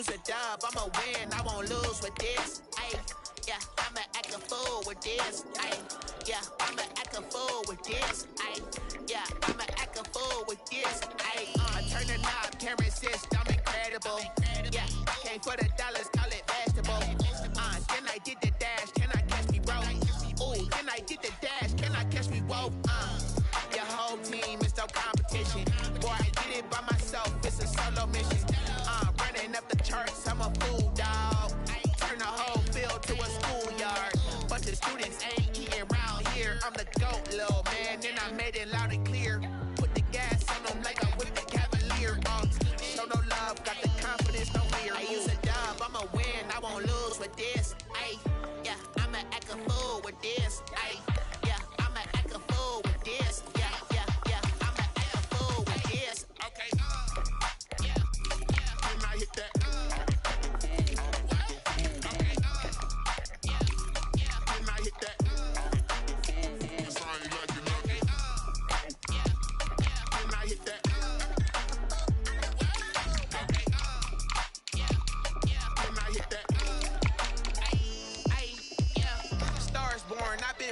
use a dub, I'ma win, I won't lose with this. Ay, yeah, I'ma act a fool with this. Ay, yeah, I'ma act a fool with this. Ay, yeah, I'ma act a fool with this. Ay, I turn the knob, camera assist, I'm incredible. Yeah, came for the dollars, call it vegetable. Then I did the dash, can I catch me, bro? Ooh, then I did the dash, can I catch me, whoa? Your whole team is no competition. Boy, I did it by myself, it's a solo mission. Running up the charts, I'm a fool, dog. Turn the whole field to a schoolyard. Bunch of students ain't eating around here. I'm the GOAT, little man, and I made it loud and clear. Put the gas on them like I whipped the Cavalier. Show no love, got the confidence, no fear. I use a dub, I'ma win, I won't lose with this. Ay, yeah, I'ma act a fool with this. Ay, yeah, I'ma act a fool with this. Yeah, yeah, yeah, I'ma act a fool with this. Okay, yeah, when I hit that.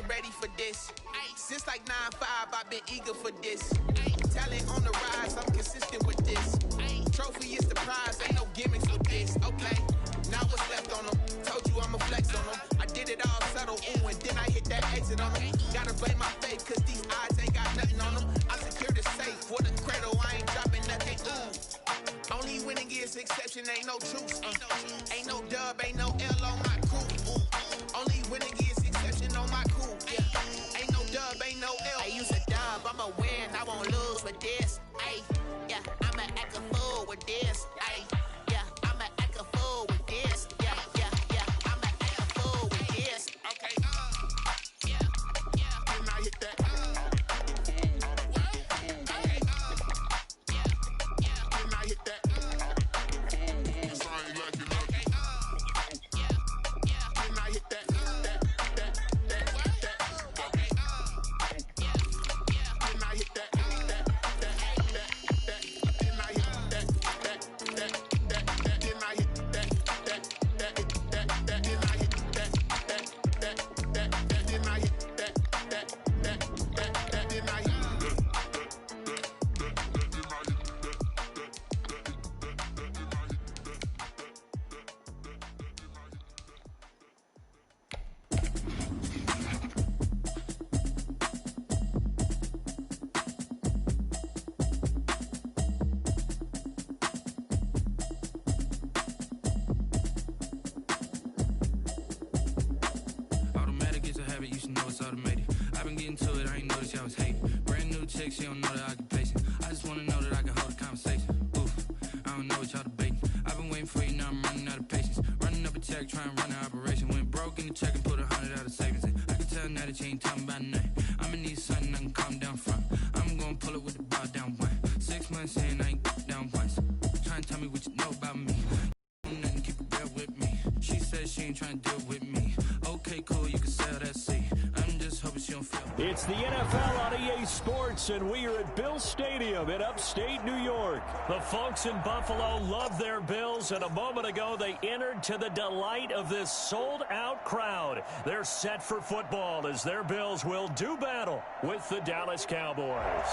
Ready for this. Since like 9-5, I've been eager for this. Talent on the rise, I'm consistent with this. Trophy is the prize, ain't no gimmicks with this. Okay, now what's left on them? Told you I'ma flex on them. I did it all subtle, ooh, and then I hit that exit on them. Gotta blame my faith, cause these odds ain't got nothing on them. I secured the safe for the cradle, I ain't dropping nothing, ooh. Only winning is exception, ain't no truce. Ain't no dub, ain't no L on my crew. Only winning is exception on my crew. Yeah, ain't no dub, ain't no L. I use a dub, I'ma win, I won't lose with this. Ay, yeah, I'ma act a fool with this. Ay, yeah, I'ma act a fool with this. Yeah, yeah, yeah, I'ma act a fool with this. Okay, yeah, yeah, when I hit that. She don't know the occupation. I just wanna know that I can hold a conversation. Oof, I don't know what y'all debating. I've been waiting for you, now I'm running out of patience. Running up a check, trying to run an operation. Went broke in the check and put 100 out of savings in. I can tell now that you ain't talking about nothing. I'ma need something I can calm down from. I'm gonna pull it with the bar down one. 6 months in, I ain't down once. Trying to tell me what you know about me. Nothing, keep it real with me. She said she ain't trying to deal with me. Okay, cool, you can sell that seat. I'm just hoping she don't feel. It's the NFL on EA Sports, and we are at Bill Stadium in upstate New York. The folks in Buffalo love their Bills, and a moment ago they entered to the delight of this sold-out crowd. They're set for football as their Bills will do battle with the Dallas Cowboys.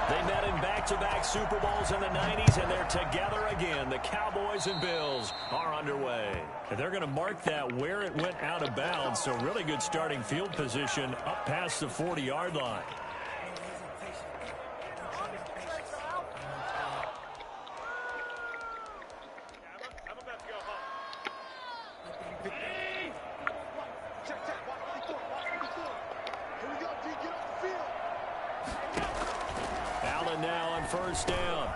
They met in back-to-back Super Bowls in the 90s, and they're together again. The Cowboys and Bills are underway. And they're going to mark that where it went out of bounds, so really good starting field position up past the 40-yard line. First down.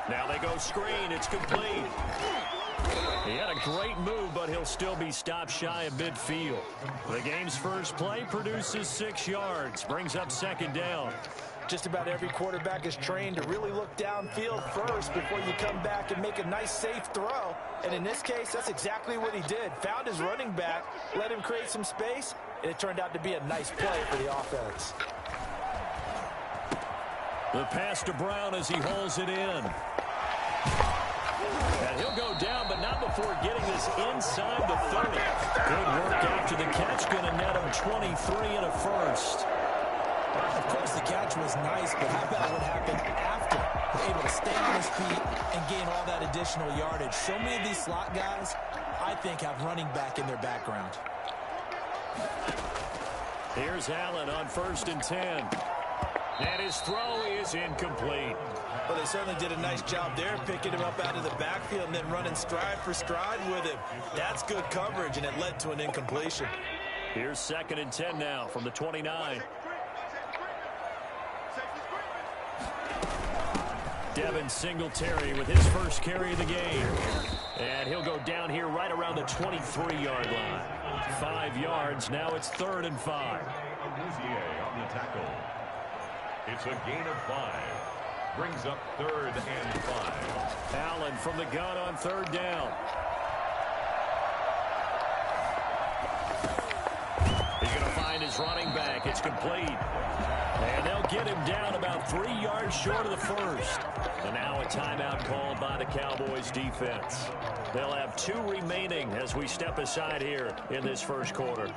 Now they go screen. It's complete. He had a great move, but he'll still be stopped shy of midfield. The game's first play produces 6 yards. Brings up second down. Just about every quarterback is trained to really look downfield first before you come back and make a nice, safe throw. And in this case, that's exactly what he did. Found his running back, let him create some space, and it turned out to be a nice play for the offense. The pass to Brown as he hauls it in. And he'll go down, but not before getting this inside the 30. Good work after the catch. Going to net him 23 and a first. Of course, the catch was nice, but how about what happened after? Able to stay on his feet and gain all that additional yardage. So many of these slot guys, I think, have running back in their background. Here's Allen on 1st and 10. And his throw is incomplete. Well, they certainly did a nice job there, picking him up out of the backfield and then running stride for stride with him. That's good coverage, and it led to an incompletion. Here's 2nd and 10 now from the 29. Devin Singletary with his first carry of the game. And he'll go down here right around the 23-yard line. 5 yards. Now it's 3rd and 5. On the tackle. It's a gain of 5. Brings up 3rd and 5. Allen from the gun on 3rd down. He's going to find his running back. It's complete. And they'll get him down about 3 yards short of the first. And now a timeout called by the Cowboys defense. They'll have 2 remaining as we step aside here in this first quarter.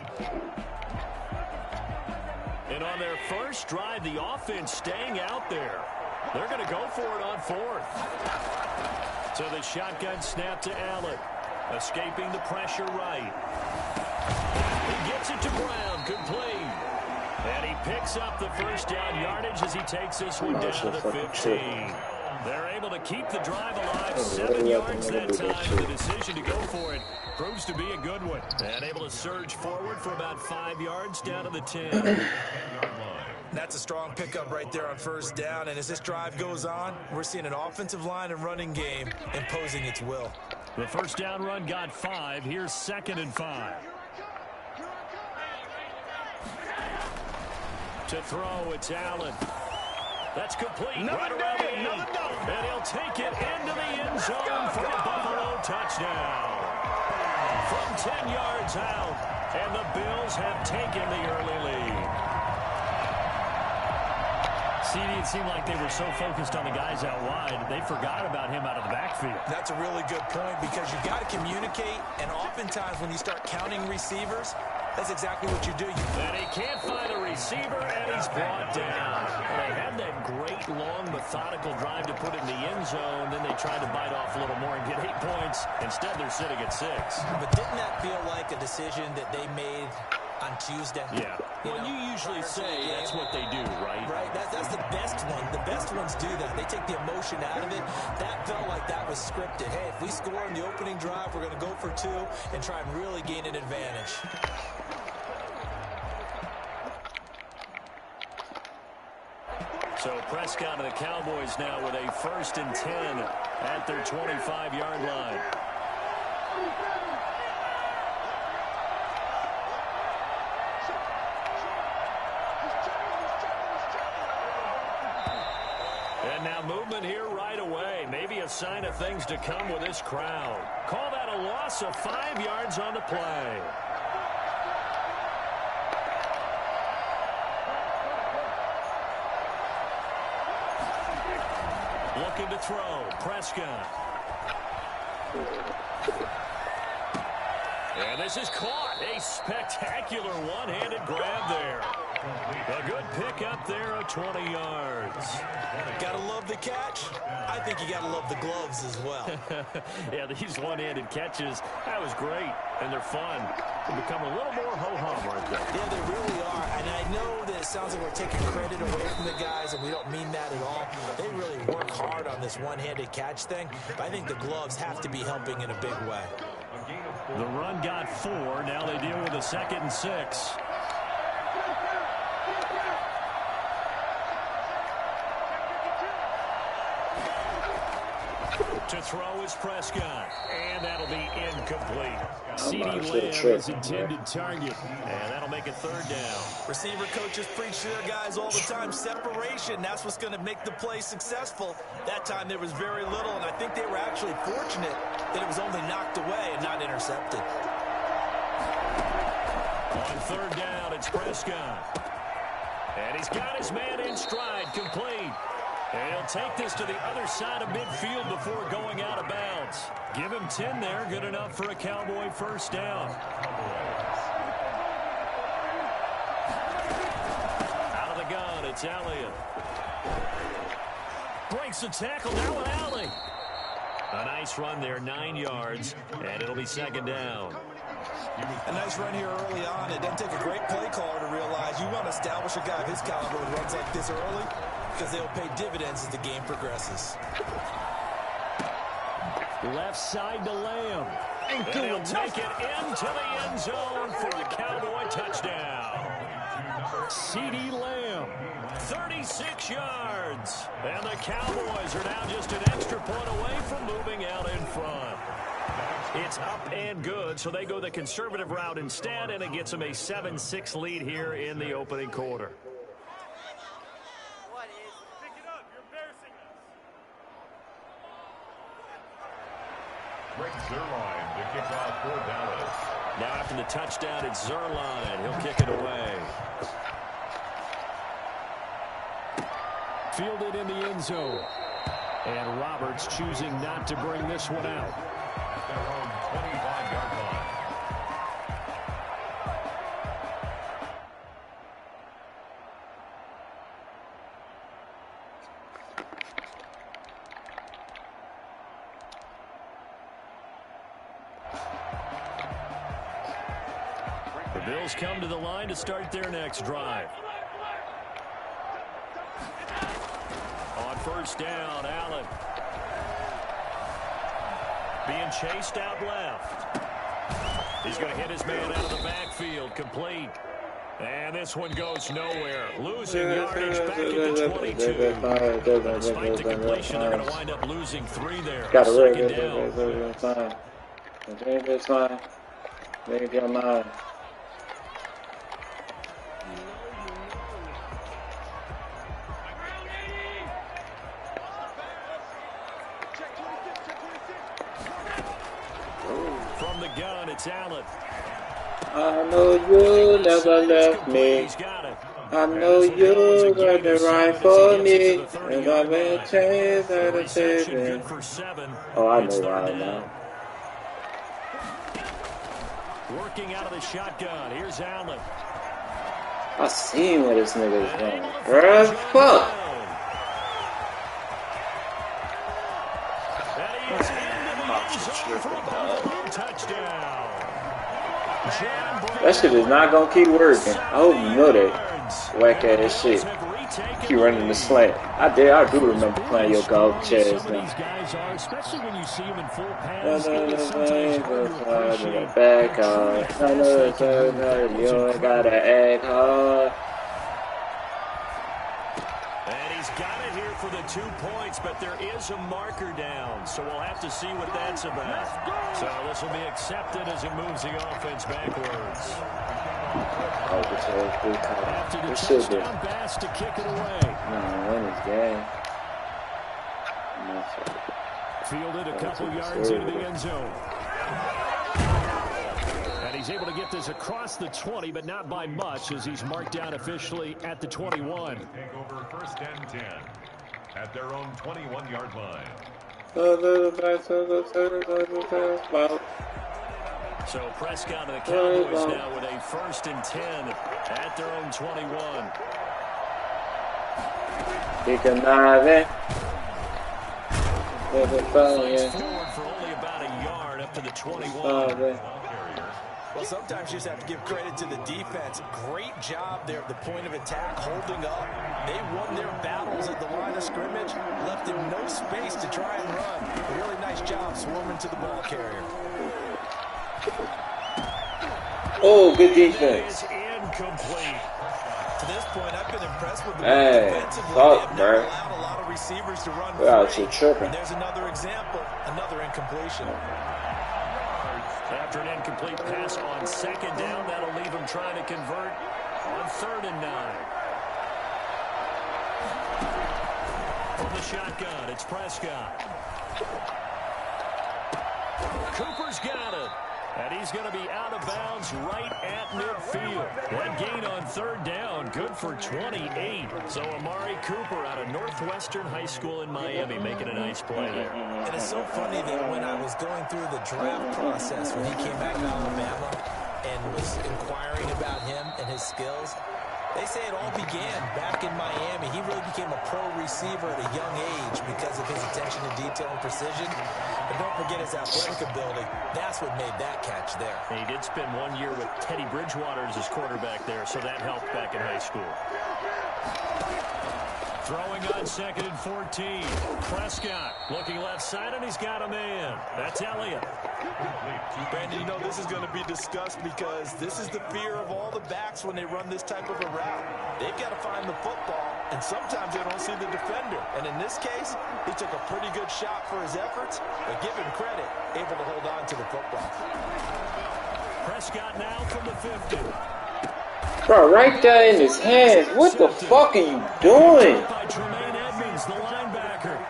And on their first drive, the offense staying out there. They're going to go for it on 4th. So the shotgun snap to Allen. Escaping the pressure right. He gets it to Brown, complete. And he picks up the first down yardage as he takes this one down to the 15. They're able to keep the drive alive. 7 yards that time. The decision to go for it proves to be a good one. And able to surge forward for about 5 yards down to the 10. That's a strong pickup right there on 1st down. And as this drive goes on, we're seeing an offensive line and running game imposing its will. The first down run got 5. Here's 2nd and 5. To throw, it's Allen. That's complete. Right around the end. And he'll take it into the end zone for a Buffalo touchdown. From 10 yards out, and the Bills have taken the early lead. It seemed like they were so focused on the guys out wide, they forgot about him out of the backfield. That's a really good point because you've got to communicate, and oftentimes when you start counting receivers, that's exactly what you do. And he can't find a receiver, and he's brought down. And they had that great, long, methodical drive to put in the end zone. Then they tried to bite off a little more and get 8 points. Instead, they're sitting at 6. But didn't that feel like a decision that they made on Tuesday? Yeah. You usually say that's what they do, right? Right. That's the best one. The best ones do that. They take the emotion out of it. That felt like that was scripted. Hey, if we score in the opening drive, we're going to go for 2 and try and really gain an advantage. So Prescott and the Cowboys now with a 1st and 10 at their 25-yard line. And now movement here right away. Maybe a sign of things to come with this crowd. Call that a loss of 5 yards on the play. Looking to throw. Prescott. And this is caught. A spectacular one-handed grab there. A good pick up there of 20 yards. Gotta love the catch. I think you gotta love the gloves as well. Yeah, these one-handed catches, that was great. And they're fun. They become a little more ho-hum right there. Yeah, they really are. And I know that it sounds like we're taking credit away from the guys, and we don't mean that at all. They really work hard on this one-handed catch thing. But I think the gloves have to be helping in a big way. The run got 4. Now they deal with a 2nd and 6. To throw is Prescott, and that'll be incomplete. CeeDee Lamb is intended target, and that'll make it 3rd down. Receiver coaches preach to their guys all the time. Separation, that's what's going to make the play successful. That time there was very little, and I think they were actually fortunate that it was only knocked away and not intercepted. On 3rd down, it's Prescott. And he's got his man in stride, complete. And he'll take this to the other side of midfield before going out of bounds. Give him 10 there. Good enough for a Cowboy first down. Out of the gun, it's Elliott. Breaks the tackle, now an alley. A nice run there, 9 yards, and it'll be second down. A nice run here early on. It doesn't take a great play caller to realize you want to establish a guy of his caliber who runs like this early because they'll pay dividends as the game progresses. Left side to Lamb. And he'll take it into the end zone for a Cowboy touchdown. CeeDee Lamb, 36 yards. And the Cowboys are now just an extra point away from moving out in front. It's up and good, so they go the conservative route instead, and it gets them a 7-6 lead here in the opening quarter. Greg Zuerlein to kick off for Dallas. Now after the touchdown, it's Zuerlein. He'll kick it away. Fielded in the end zone. And Roberts choosing not to bring this one out. At their own 25-yard line. The Bills come to the line to start their next drive. On first down, Allen. Being chased out left. He's going to hit his man out of the backfield. Complete. And this one goes nowhere. Losing yardage back at the 22. But despite the completion, they're going to wind up losing 3 there. Got to Second down. It's fine. Make your mind. From the gun, it's Allen. I know you never left me. I know you're gonna ride for me. And I've been changed at a saving. Oh, I know right now. Working out of the shotgun. Here's Allen. I seen what this nigga is doing. Bruh, fuck. That shit is not gonna keep working. I hope you know that. Whack ass shit. Keep running the slant. I do remember playing your golf chess now. Especially when you see him in full pass. Back hard. You ain't gotta act hard. And he's got it here for the 2 points, but there is a marker down, so we'll have to see what that's about. So this will be accepted as it moves the offense backwards. After the touchdown pass to kick it away. Win this game. Fielded a couple yards into the end zone. And he's able to get this across the 20, but not by much, as he's marked down officially at the 21. Take over first and 10 at their own 21-yard line. So Prescott and the Cowboys now with a first and 10 at their own 21. He can dive in. Flies forward for only about a yard up to the 21. Well, sometimes you just have to give credit to the defense. Great job there at the point of attack, holding up. They won their battles at the line of scrimmage, left him no space to try and run. A really nice job swarming to the ball carrier. Oh, good defense. Incomplete. To this point, I've been impressed with the fuck, defensively. They have not bro. allowed a lot of receivers to run You're free. tripping. And there's another example, another incompletion. After an incomplete pass on second down, that'll leave him trying to convert on 3rd and 9. From the shotgun, it's Prescott. Cooper's got it. And he's going to be out of bounds right at midfield. That gain on third down, good for 28. So Amari Cooper out of Northwestern High School in Miami making a nice play there. And it's so funny that when I was going through the draft process, when he came back to Alabama and was inquiring about him and his skills, they say it all began back in Miami. He really became a pro receiver at a young age because of his attention to detail and precision. And don't forget his athletic ability. That's what made that catch there. And he did spend 1 year with Teddy Bridgewater as his quarterback there, so that helped back in high school. Throwing on 2nd and 14. Prescott looking left side, and he's got a man. That's Elliott. Brandon, you know this is going to be discussed because this is the fear of all the backs when they run this type of a route. They've got to find the football, and sometimes they don't see the defender. And in this case, he took a pretty good shot for his efforts, but give him credit, able to hold on to the football. Prescott now from the 50. Bro, right there in his hands. What the fuck are you doing? By Tremaine Edmonds, the linebacker.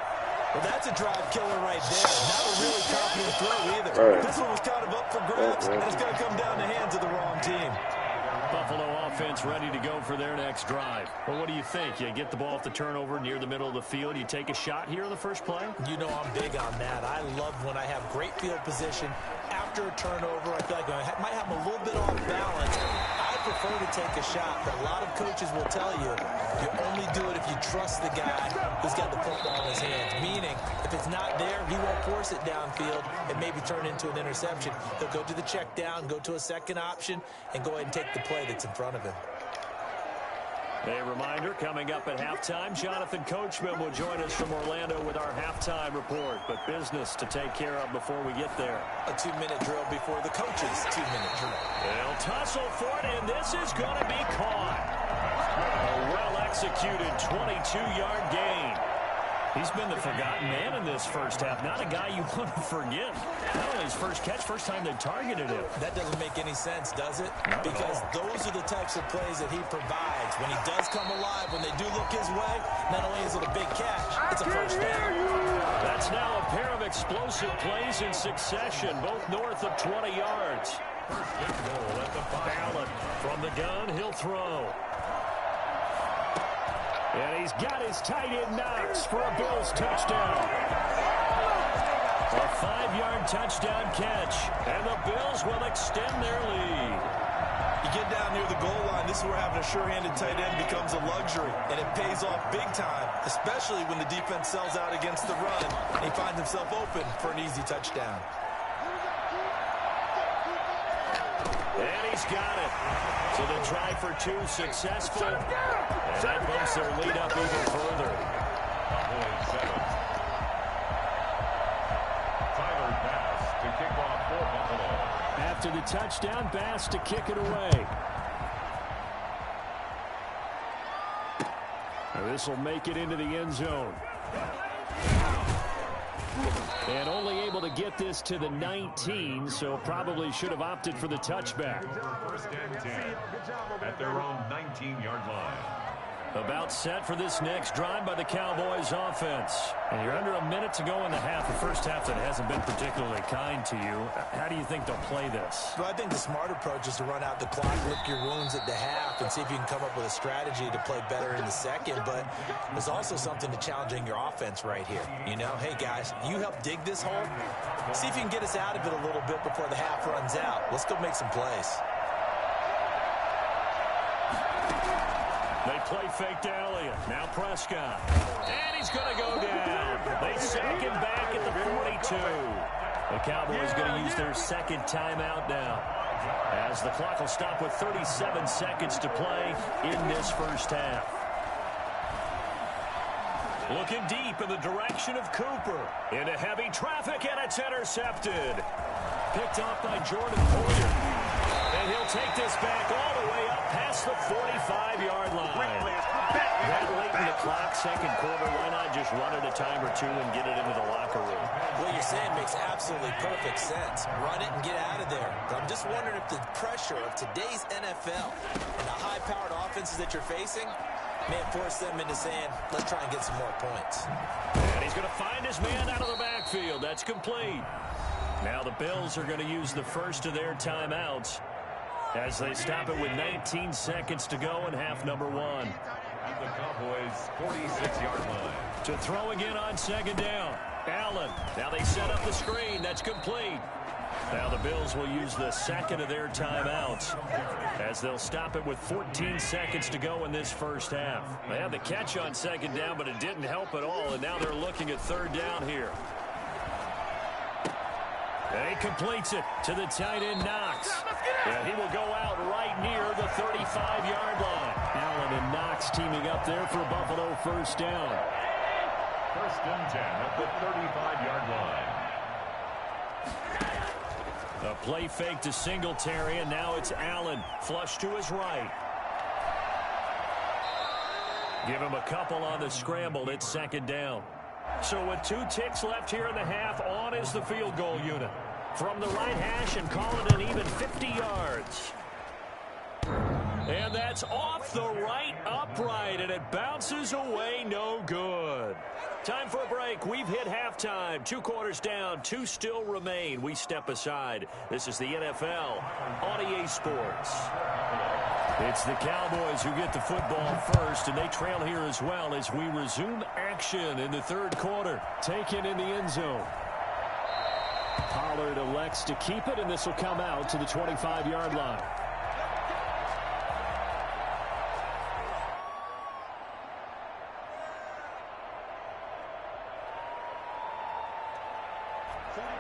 Well, that's a drive killer right there. Not a really confident throw either. Right. This one was kind of up for grabs, and it's going to come down the hands of the wrong team. Buffalo offense ready to go for their next drive. Well, what do you think? You get the ball off the turnover near the middle of the field. You take a shot here in the first play? You know I'm big on that. I love when I have great field position. After a turnover, I feel like I might have a little bit off balance. I prefer to take a shot, but a lot of coaches will tell you only do it if you trust the guy who's got the football in his hands. Meaning, if it's not there, he won't force it downfield and maybe turn into an interception. He'll go to the check down, go to a second option, and go ahead and take the play that's in front of him. A reminder, coming up at halftime, Jonathan Coachman will join us from Orlando with our halftime report. But business to take care of before we get there. A 2-minute drill before the coach's 2-minute drill. They'll tussle for it, and this is going to be caught. A well-executed 22-yard gain. He's been the forgotten man in this first half. Not a guy you want to forget. Not only his first catch, first time they targeted him. That doesn't make any sense, does it? Because those are the types of plays that he provides. When he does come alive, when they do look his way, not only is it a big catch, it's a first down. That's now a pair of explosive plays in succession, both north of 20 yards. Allen from the gun, he'll throw. And he's got his tight end Knox for a Bills touchdown. A 5-yard touchdown catch. And the Bills will extend their lead. You get down near the goal line, this is where having a sure-handed tight end becomes a luxury. And it pays off big time, especially when the defense sells out against the run. And he finds himself open for an easy touchdown. And he's got it. So the try for 2 successful. And that bumps their lead up even further. Tyler Bass to kick off for Buffalo. After the touchdown, Bass to kick it away. Now this will make it into the end zone. And only able to get this to the 19, so probably should have opted for the touchback. First and 10 at their own 19-yard line. About set for this next drive by the Cowboys offense. And you're under a minute to go in the half. The first half that hasn't been particularly kind to you. How do you think they'll play this? Well, I think the smart approach is to run out the clock, lick your wounds at the half, and see if you can come up with a strategy to play better in the second. But there's also something to challenging your offense right here. You know, hey, guys, you help dig this hole. See if you can get us out of it a little bit before the half runs out. Let's go make some plays. They play fake to Elliott. Now Prescott. And he's going to go down. They sack him back at the 42. The Cowboys going to use their second timeout now, as the clock will stop with 37 seconds to play in this first half. Looking deep in the direction of Cooper. Into heavy traffic, and it's intercepted. Picked off by Jordan Poyer. And he'll take this back all the way up past the 45-yard line. That late in the clock, second quarter, why not just run it a time or two and get it into the locker room? What you're saying makes absolutely perfect sense. Run it and get out of there. But I'm just wondering if the pressure of today's NFL and the high-powered offenses that you're facing may force them into saying, let's try and get some more points. And he's going to find his man out of the backfield. That's complete. Now the Bills are going to use the first of their timeouts as they stop it with 19 seconds to go in half number one. The Cowboys' 46-yard line. To throw again on second down. Allen. Now they set up the screen. That's complete. Now the Bills will use the second of their timeouts as they'll stop it with 14 seconds to go in this first half. They had the catch on second down, but it didn't help at all, and now they're looking at third down here. And he completes it to the tight end, Knox. And he will go out right near the 35-yard line. Allen and Knox teaming up there for a Buffalo first down. First and 10 at the 35-yard line. A play fake to Singletary, and now it's Allen. Flush to his right. Give him a couple on the scramble. It's second down. So with 2 ticks left here in the half, on is the field goal unit. From the right hash and call it an even 50 yards. And that's off the right upright, and it bounces away no good. Time for a break. We've hit halftime. 2 quarters down, 2 still remain. We step aside. This is the NFL on EA Sports. It's the Cowboys who get the football first, and they trail here as well as we resume action in the third quarter. Taken in the end zone. Pollard elects to keep it, and this will come out to the 25-yard line.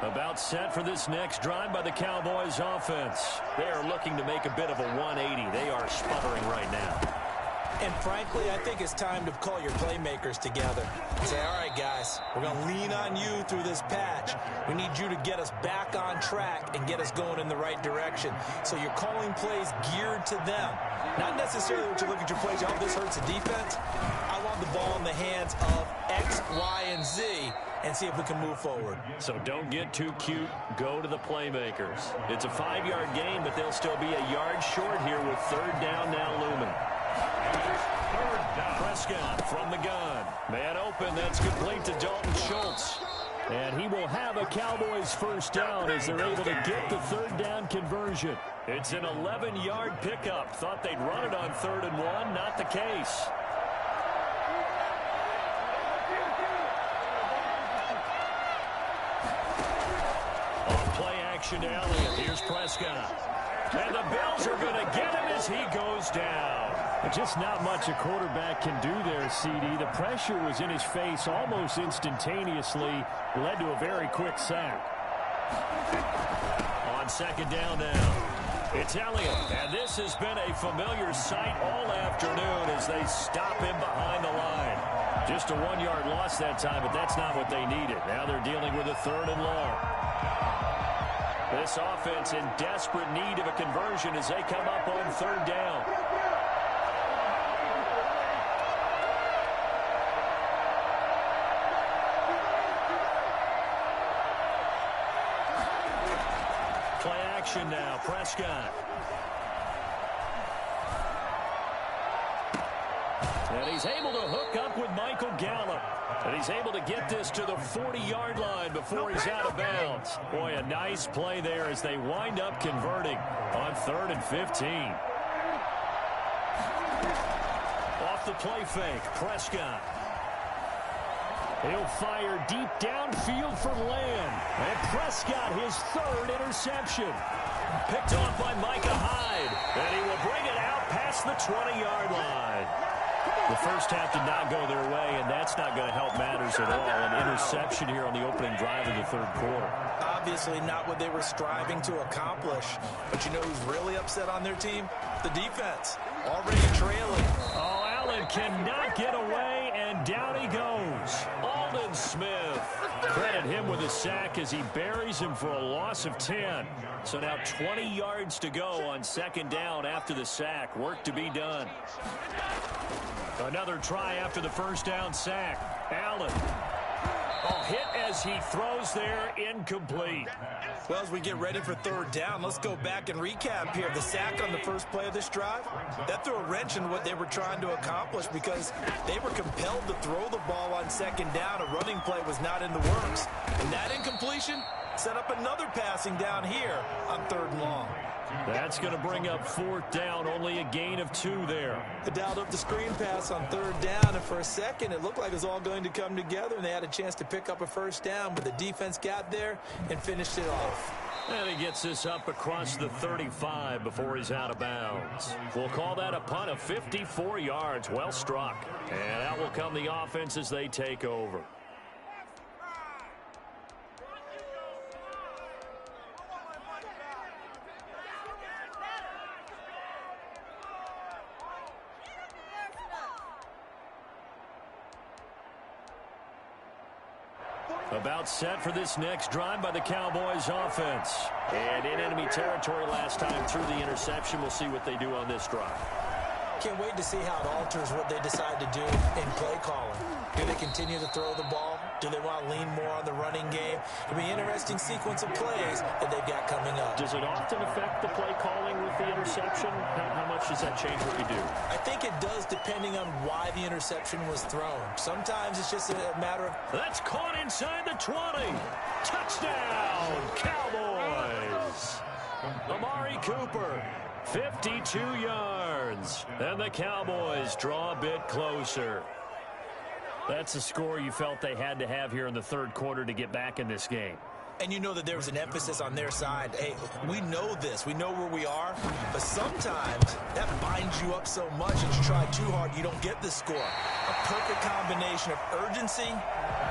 About set for this next drive by the Cowboys offense. They are looking to make a bit of a 180. They are sputtering right now. And frankly, I think it's time to call your playmakers together and say, all right, guys, we're going to lean on you through this patch. We need you to get us back on track and get us going in the right direction. So you're calling plays geared to them. Not necessarily what you look at your plays, oh, this hurts the defense. I want the ball in the hands of X, Y, and Z and see if we can move forward. So don't get too cute. Go to the playmakers. It's a 5-yard gain, but they'll still be a yard short here with third down now looming. Prescott from the gun. Man open. That's complete to Dalton Schultz. And he will have a Cowboys first down as they're able to get the third down conversion. It's an 11-yard pickup. Thought they'd run it on 3rd and 1. Not the case. Play action to Elliott. Here's Prescott. And the Bills are going to get him as he goes down. Just not much a quarterback can do there, CD. The pressure was in his face almost instantaneously. Led to a very quick sack. On second down now. It's Elliott. And this has been a familiar sight all afternoon as they stop him behind the line. Just a 1-yard loss that time, but that's not what they needed. Now they're dealing with a 3rd and long. This offense in desperate need of a conversion as they come up on 3rd down. Play action now. Prescott. And he's able to hook up with Michael Gallup. And he's able to get this to the 40-yard line before he's out of bounds. Boy, a nice play there as they wind up converting on 3rd and 15. Off the play fake, Prescott. He'll fire deep downfield for Lamb. And Prescott, his 3rd interception. Picked off by Micah Hyde. And he will bring it out past the 20-yard line. The first half did not go their way, and that's not going to help matters at all. An interception here on the opening drive of the third quarter. Obviously not what they were striving to accomplish. But you know who's really upset on their team? The defense. Already trailing. Oh, Allen cannot get away, and down he goes. Aldon Smith. Credit him with a sack as he buries him for a loss of 10. So now 20 yards to go on second down after the sack. Work to be done. Another try after the first down sack. Allen. Oh, hit as he throws there, incomplete. Well, as we get ready for third down, let's go back and recap here. The sack on the first play of this drive, that threw a wrench in what they were trying to accomplish because they were compelled to throw the ball on second down. A running play was not in the works. And that incompletion, Set up another passing down here on 3rd and long. That's going to bring up 4th down, only a gain of 2 there. They dialed up the screen pass on 3rd down, and for a second it looked like it was all going to come together, and they had a chance to pick up a 1st down, but the defense got there and finished it off. And he gets this up across the 35 before he's out of bounds. We'll call that a punt of 54 yards. Well struck. And out will come the offense as they take over. About set for this next drive by the Cowboys offense. And in enemy territory last time through the interception. We'll see what they do on this drive. Can't wait to see how it alters what they decide to do in play calling. Do they continue to throw the ball? Do they want to lean more on the running game? It'll be an interesting sequence of plays that they've got coming up. Does it often affect the play calling with the interception? How much does that change what you do? I think it does depending on why the interception was thrown. Sometimes it's just a matter of... That's caught inside the 20. Touchdown, Cowboys. Amari Cooper, 52 yards. And the Cowboys draw a bit closer. That's a score you felt they had to have here in the 3rd quarter to get back in this game. And you know that there was an emphasis on their side. Hey, we know this. We know where we are. But sometimes that binds you up so much that you try too hard, you don't get the score. A perfect combination of urgency,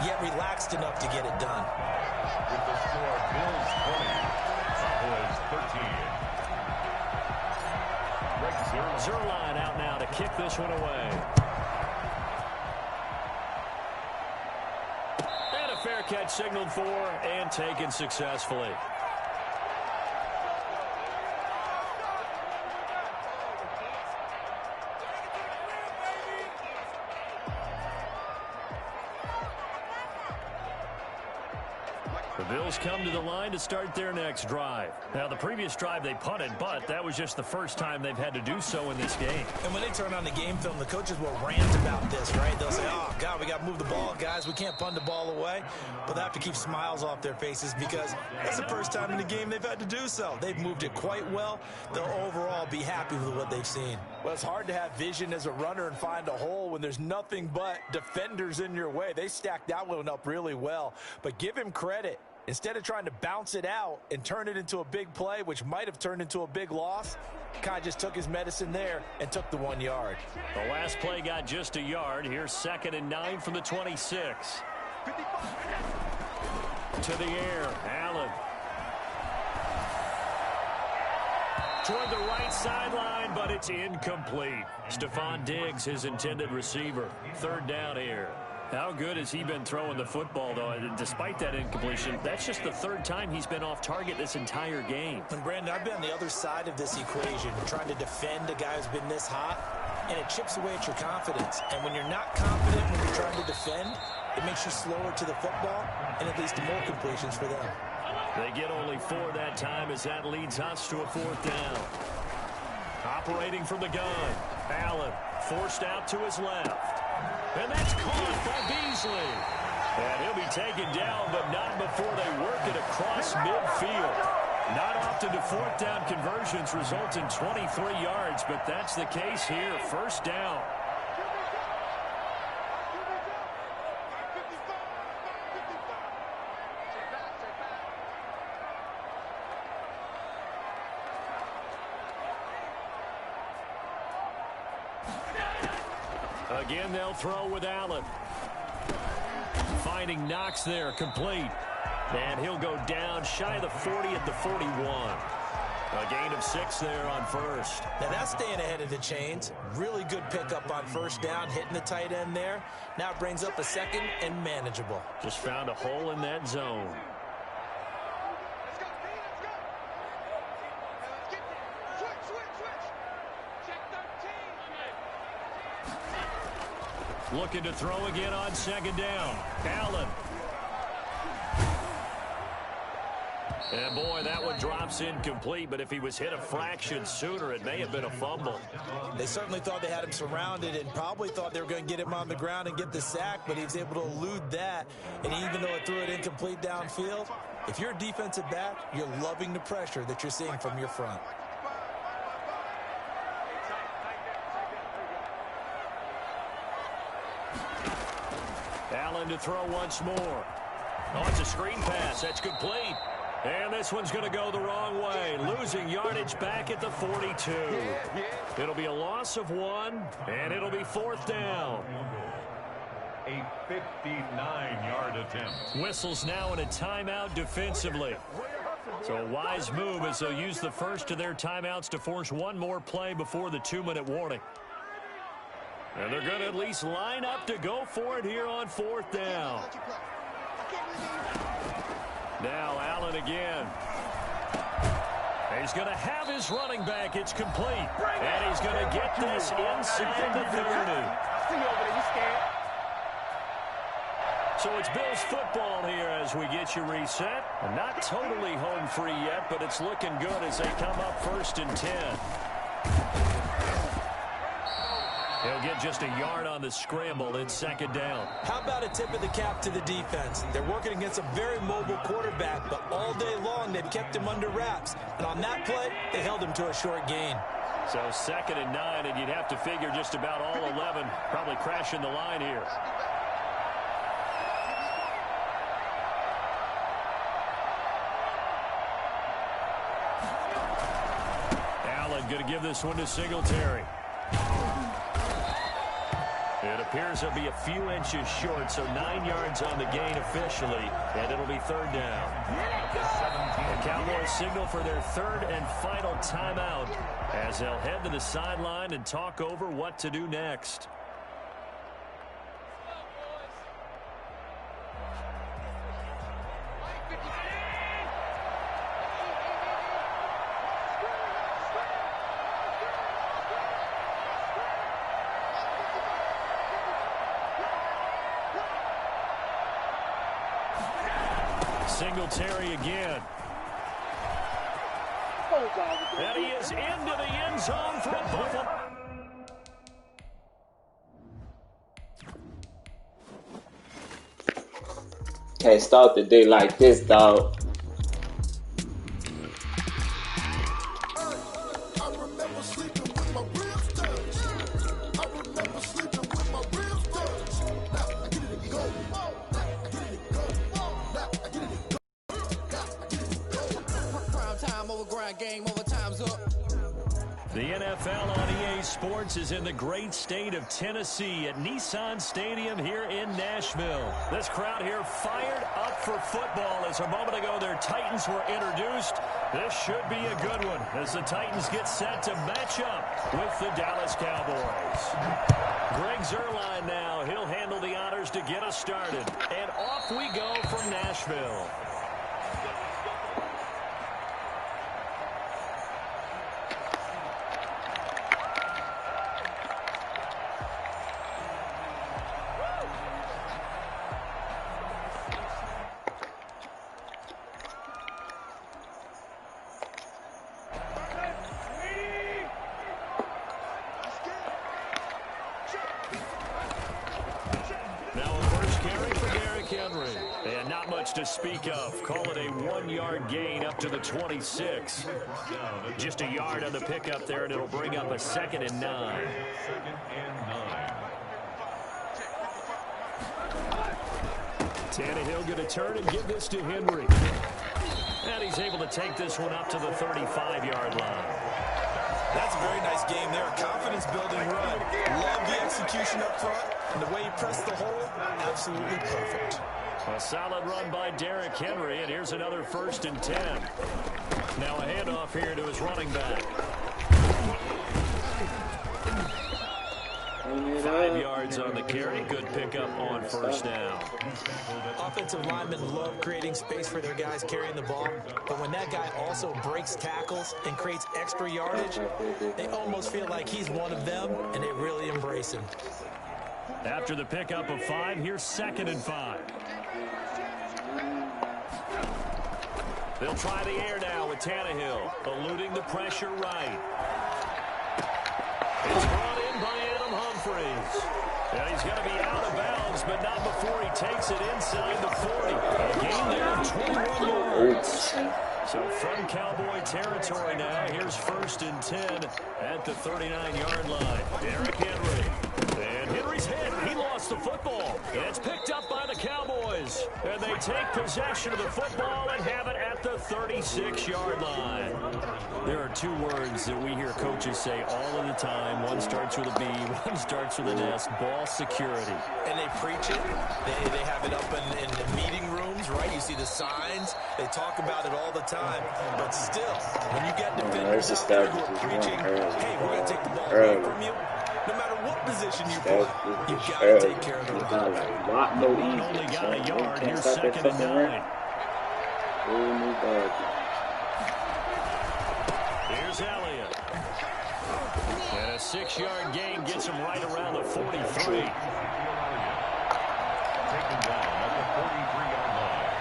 yet relaxed enough to get it done. With the score, Bills 20, Cowboys 13. Zerline out now to kick this one away. Fair catch signaled for and taken successfully. The Bills come to the line to start their next drive. Now, the previous drive they punted, but that was just the first time they've had to do so in this game. And when they turn on the game film, the coaches will rant about this, right? They'll say, oh, God, we got to move the ball, guys. We can't punt the ball away. But they have to keep smiles off their faces because that's the first time in the game they've had to do so. They've moved it quite well. They'll overall be happy with what they've seen. Well, it's hard to have vision as a runner and find a hole when there's nothing but defenders in your way. They stacked that one up really well. But give him credit. Instead of trying to bounce it out and turn it into a big play, which might have turned into a big loss, kind of just took his medicine there and took the 1 yard. The last play got just a yard. Here's 2nd and 9 from the 26. To the air, Allen. Toward the right sideline, but it's incomplete. Stephon Diggs, his intended receiver. 3rd down here. How good has he been throwing the football, though? Despite that incompletion, that's just the 3rd time he's been off target this entire game. And, Brandon, I've been on the other side of this equation, trying to defend a guy who's been this hot, and it chips away at your confidence. And when you're not confident when you're trying to defend, it makes you slower to the football, and it leads to more completions for them. They get only 4 that time as that leads us to a 4th down. Operating from the gun, Allen forced out to his left. And that's caught by Beasley. And he'll be taken down, but not before they work it across midfield. Not often do 4th down conversions result in 23 yards, but that's the case here. 1st down. Again, they'll throw with Allen. Finding Knox there, complete. And he'll go down shy of the 40 at the 41. A gain of 6 there on 1st. Now that's staying ahead of the chains. Really good pickup on 1st down, hitting the tight end there. Now it brings up a 2nd and manageable. Just found a hole in that zone. Looking to throw again on 2nd down. Allen. And boy, that one drops incomplete, but if he was hit a fraction sooner, it may have been a fumble. They certainly thought they had him surrounded and probably thought they were going to get him on the ground and get the sack, but he was able to elude that. And even though it threw it incomplete downfield, If you're a defensive back, you're loving the pressure that you're seeing from your front. Allen to throw once more. Oh, it's a screen pass. That's complete. And this one's going to go the wrong way. Losing yardage back at the 42. It'll be a loss of 1, and it'll be 4th down. A 59-yard attempt. Whistles now in a timeout defensively. So a wise move as they'll use the first of their timeouts to force one more play before the 2-minute warning. And they're going to at least line up to go for it here on 4th down. Now Allen again. He's going to have his running back. It's complete. And he's going to get this inside the 30. So it's Bills football here as we get you reset. Not totally home free yet, but it's looking good as they come up 1st and 10. He'll get just a yard on the scramble. It's 2nd down. How about a tip of the cap to the defense? They're working against a very mobile quarterback, but all day long they've kept him under wraps. And on that play, they held him to a short gain. So 2nd and 9, and you'd have to figure just about all 11 probably crashing the line here. Allen going to give this one to Singletary. It appears he'll be a few inches short, so 9 yards on the gain officially, and it'll be 3rd down. The Cowboys signal for their 3rd and final timeout as they'll head to the sideline and talk over what to do next. Singletary again. And he is into the end zone for a Buffalo. Can't start the day like this, dog. The NFL on EA Sports is in the great state of Tennessee at Nissan Stadium here in Nashville. This crowd here fired up for football as a moment ago their Titans were introduced. This should be a good one as the Titans get set to match up with the Dallas Cowboys. Greg Zuerlein now. He'll handle the honors to get us started. And off we go from Nashville. To speak of. Call it a 1-yard gain up to the 26. Just a yard on the pickup there, and it'll bring up a 2nd and 9. Tannehill going to turn and give this to Henry. And he's able to take this one up to the 35-yard line. That's a very nice game there. A confidence-building run. Love the execution up front. And the way he pressed the hole, absolutely perfect. A solid run by Derrick Henry, and here's another 1st and 10. Now a handoff here to his running back. 5 yards on the carry. Good pickup on 1st down. Offensive linemen love creating space for their guys carrying the ball, but when that guy also breaks tackles and creates extra yardage, they almost feel like he's one of them, and they really embrace him. After the pickup of 5, here's 2nd and 5. They'll try the air now with Tannehill, eluding the pressure right. It's brought in by Adam Humphries. And he's going to be out of bounds, but not before he takes it inside the 40. A gain there of 21 yards. So from Cowboy territory now, here's 1st and 10 at the 39-yard line. Derrick Henry. And Henry's hit. He lost the football. It's picked up by the Cowboys. And they take possession of the football and have it at the 36-yard line. There are 2 words that we hear coaches say all of the time. One starts with a B, one starts with an S. Ball security. And they preach it. They have it up in the meeting rooms, right? You see the signs. They talk about it all the time. But still, when you get defenders out there who are preaching, hey, we're going to take the ball away from you. No matter what position you play, you've got to take care of the ball. Only got a yard. Here's 2nd and 9. Here's Elliott. And a 6-yard gain gets him right around the 43. Taken down at the 43-yard line.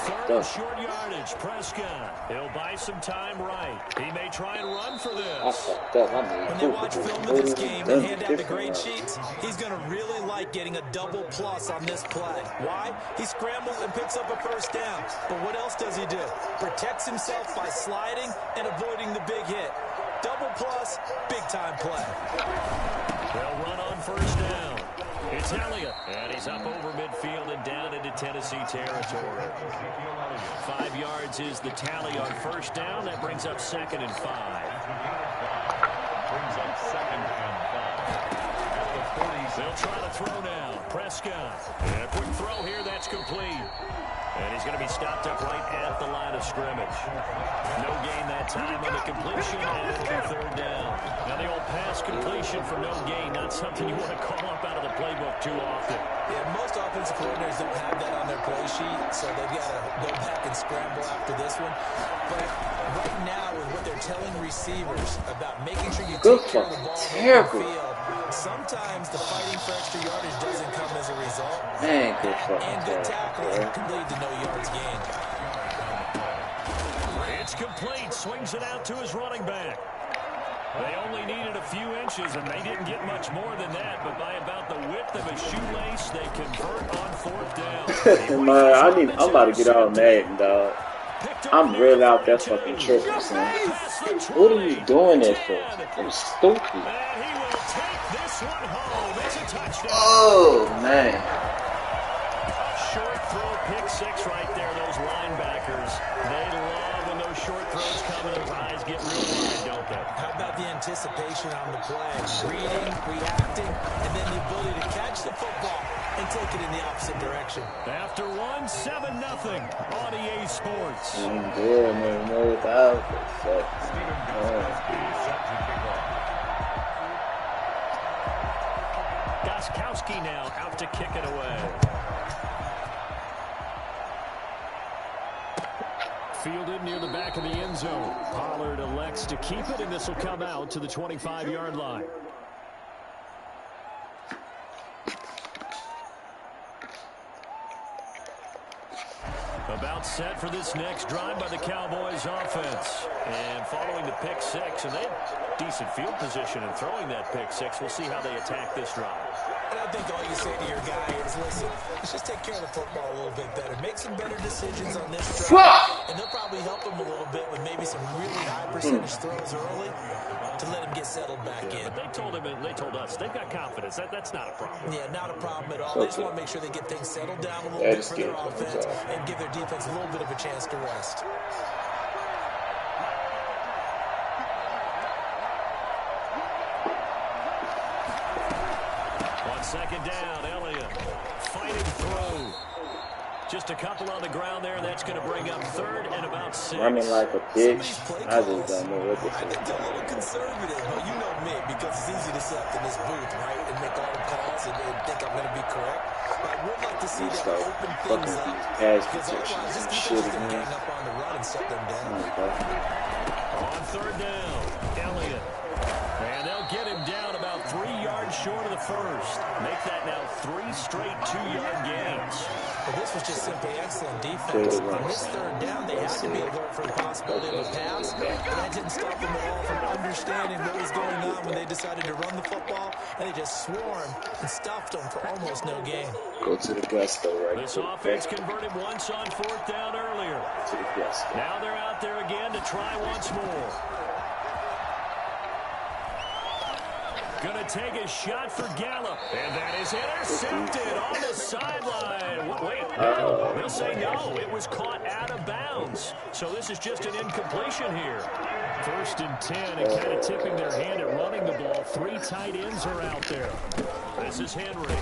3rd and short yardage. Prescott. He'll buy some time right. He may try and run for this. When they watch film of this game and hand out the grade sheets, he's going to really like getting a double plus on this play. Why? He scrambles and picks up a 1st down. But what else does he do? Protects himself by sliding and avoiding the big hit. Double plus, big-time play. They'll run on 1st down. It's Elliott. And he's up over midfield and down into Tennessee territory. 5 yards is the tally on 1st down. That brings up 2nd and 5. Brings up 2nd and 5. They'll try to throw now. Prescott. And a quick throw here. That's complete. And he's going to be stopped up right at the line of scrimmage. No gain that time on the completion, and it'll be 3rd down. Now the old pass completion for no gain, not something you want to call up out of the playbook too often. Yeah, most offensive coordinators don't have that on their play sheet, so they've got to go back and scramble after this one. But right now, with what they're telling receivers about making sure you take care of the ball in the field, sometimes the fighting for extra yardage doesn't come as a result. Man, And good tackling can lead to no yards gained. It's complete. Swings it out to his running back. They only needed a few inches, and they didn't get much more than that. But by about the width of a shoelace, they convert on 4th down. Man, I'm about to get all Madden, dog. I'm really out there fucking tripping, son. What are you doing that for? I'm stupid. And he will take this one home. It's a touchdown. Oh, man. Short throw, pick 6 right there. Those linebackers, they love when those short throws come and those eyes get real wide, don't they? How about the anticipation on the play? Reading, reacting, and then the ability to catch the football and take it in the opposite direction. After 1, 7-0 on EA Sports. Gostkowski now out to kick it away. Fielded near the back of the end zone. Pollard elects to keep it, and this will come out to the 25-yard line. About set for this next drive by the Cowboys offense. And following the pick 6, and they had decent field position in throwing that pick 6. We'll see how they attack this drive. And I think all you say to your guy is, listen, let's just take care of the football a little bit better. Make some better decisions on this drive. And they'll probably help him a little bit with maybe some really high percentage throws early to let him get settled back in. But they told him, and they told us, they've got confidence. That's not a problem. Yeah, not a problem at all. They just want to make sure they get things settled down a little bit for their offense and give their defense a little bit of a chance to rest. On 2nd down, Elliott fighting through. Just a couple on the ground there. That's going to bring up 3rd and about 6. Running like a bitch. I just don't know what to I think they're a little conservative, but you know me, because it's easy to sit up in this booth, right, and make all the calls and think I'm going to be correct. But I would like to see them open things up, because otherwise this defense is going to gang up on the run and shut them down. On 3rd down, Elliott. And they'll get him down about 3 yards short of the first. Make that now 3 straight 2-yard gains. Well, this was just simply excellent defense. On this third down, they had to be alert for the possibility of a pass. But that didn't stop them at all from understanding what was going on when they decided to run the football. And they just swarmed and stuffed them for almost no gain. Go to the gusto right This offense converted once on 4th down earlier. to the gusto. Now they're out there again to try once more. Going to take a shot for Gallup. And that is intercepted on the sideline. Wait, no. They'll say no. It was caught out of bounds. So this is just an incompletion here. 1st and 10, and kind of tipping their hand at running the ball. 3 tight ends are out there. This is Henry.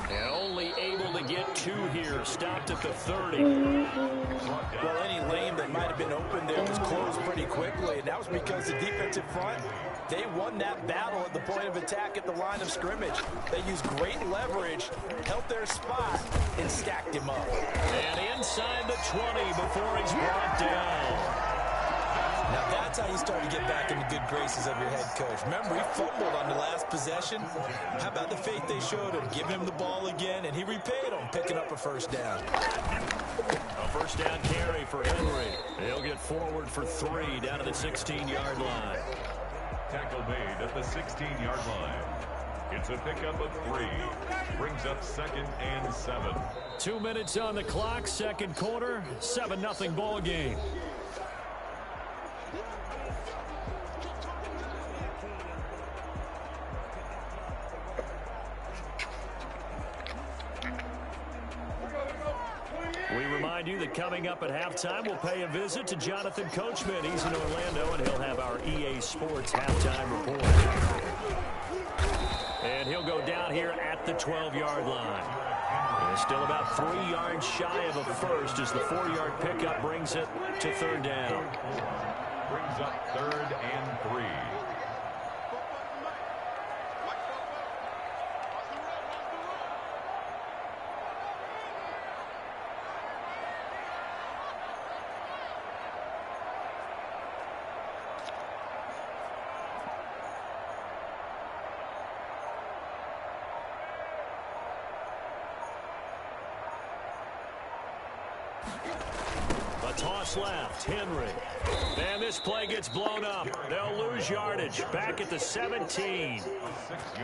And only able to get 2 here. Stopped at the 30. Well, any lane that might have been open there was closed pretty quickly, and that was because the defensive front, they won that battle at the point of attack at the line of scrimmage. They used great leverage, held their spot, and stacked him up. And inside the 20 before he's brought down. Now that's how you start to get back in the good graces of your head coach. Remember, he fumbled on the last possession. How about the faith they showed him? Give him the ball again, and he repaid them, picking up a 1st down. A 1st down carry for Henry. He'll get forward for 3 down to the 16-yard line. Tackle made at the 16-yard line. It's a pickup of 3. Brings up 2nd and 7. 2 minutes on the clock, 2nd quarter, 7-0 ball game. We remind you that coming up at halftime, we'll pay a visit to Jonathan Coachman. He's in Orlando, and he'll have our EA Sports halftime report. And he'll go down here at the 12-yard line. And still about 3 yards shy of a first as the 4-yard pickup brings it to 3rd down. Brings up 3rd and 3. A toss left, Henry. And this play gets blown up. They'll lose yardage. Back at the 17.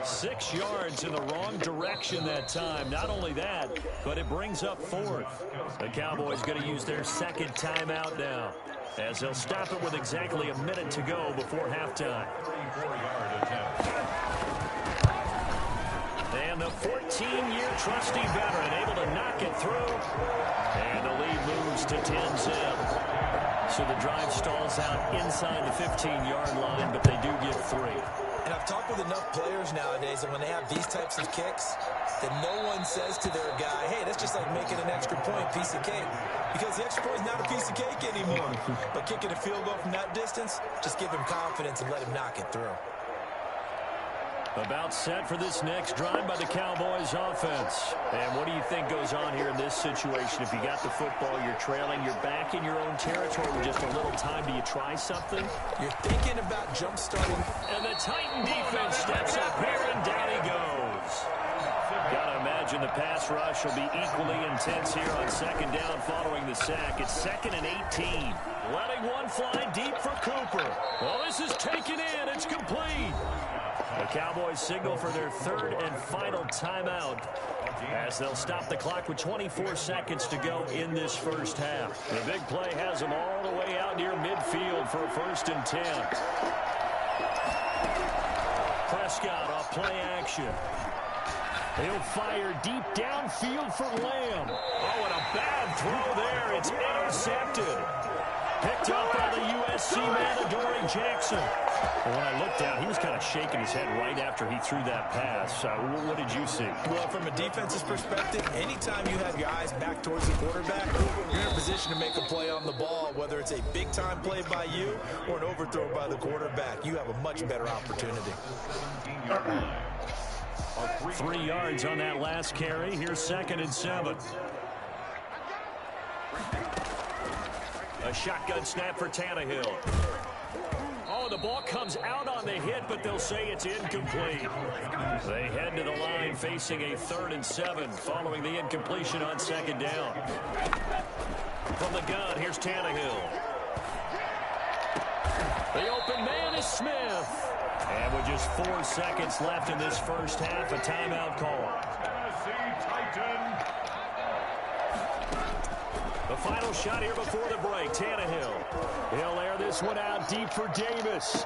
6 yards in the wrong direction that time. Not only that, but it brings up 4th. The Cowboys going to use their 2nd timeout now, as they'll stop it with exactly a minute to go before halftime. 34-yard attempt. And the 14-year trusty veteran able to knock it through. And the lead moves to 10-zip. So the drive stalls out inside the 15-yard line, but they do get 3. And I've talked with enough players nowadays that when they have these types of kicks, that no one says to their guy, hey, that's just like making an extra point, piece of cake. Because the extra point is not a piece of cake anymore. But kicking a field goal from that distance, just give him confidence and let him knock it through. About set for this next drive by the Cowboys offense. And what do you think goes on here in this situation? If you got the football, you're trailing, you're back in your own territory with just a little time. Do you try something? You're thinking about jump-starting. And the Titan defense steps up here, and down he goes. Gotta imagine the pass rush will be equally intense here on 2nd down following the sack. It's 2nd and 18. Letting one fly deep for Cooper. Well, this is taken in. It's complete. The Cowboys signal for their 3rd and final timeout as they'll stop the clock with 24 seconds to go in this first half. The big play has them all the way out near midfield for a 1st and 10. Prescott off play action. He'll fire deep downfield for Lamb. Oh, and a bad throw there. It's intercepted. Picked up by the USC man, Adoree Jackson. Well, when I looked down, he was kind of shaking his head right after he threw that pass. What did you see? Well, from a defense's perspective, anytime you have your eyes back towards the quarterback, you're in a position to make a play on the ball, whether it's a big-time play by you or an overthrow by the quarterback. You have a much better opportunity. 3 yards on that last carry. Here's 2nd and 7. A shotgun snap for Tannehill. Oh, the the ball comes out on the hit, but they'll say it's incomplete. They head to the line facing a 3rd and 7 following the incompletion on 2nd down. From the gun, here's Tannehill. The open man is Smith. And with just 4 seconds left in this first half, a timeout call. The final shot here before the break, Tannehill. He'll air this one out deep for Davis.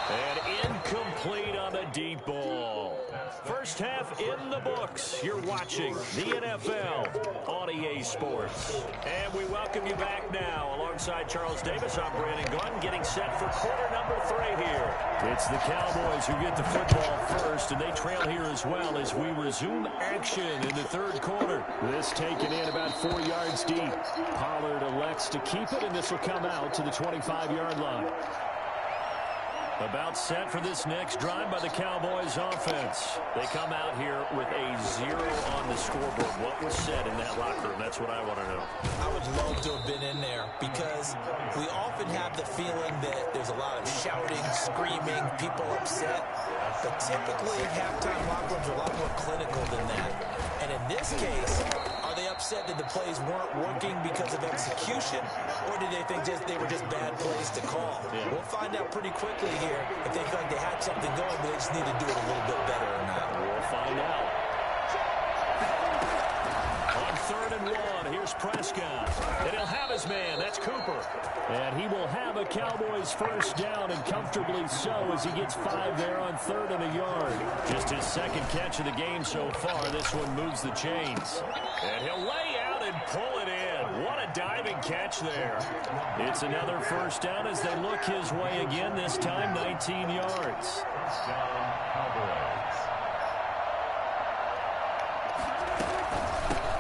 And incomplete on the deep ball. First half in the books. You're watching the NFL on EA Sports. And we welcome you back now. Alongside Charles Davis, I'm Brandon Gunn, getting set for quarter number 3 here. It's the Cowboys who get the football first, and they trail here as well as we resume action in the 3rd quarter. This taken in about 4 yards deep. Pollard elects to keep it, and this will come out to the 25-yard line. About set for this next drive by the Cowboys offense. They come out here with a 0 on the scoreboard. What was said in that locker room? That's what I want to know. I would love to have been in there because we often have the feeling that there's a lot of shouting, screaming, people upset. But typically, halftime locker rooms are a lot more clinical than that. And in this case, are they upset that the plays weren't working because of execution, or did they think they were just bad plays to call? Yeah. We'll find out pretty quickly here if they feel like they had something going, but they just need to do it a little bit better or not. We'll find out. On 3rd and 1, here's Prescott. And he'll have his man. That's Cooper. And he will have a Cowboys first down, and comfortably so, as he gets 5 there on 3rd and a yard. Just his 2nd catch of the game so far. This one moves the chains. And he'll lay out and pull it in. What a diving catch there. It's another first down as they look his way again, this time 19 yards.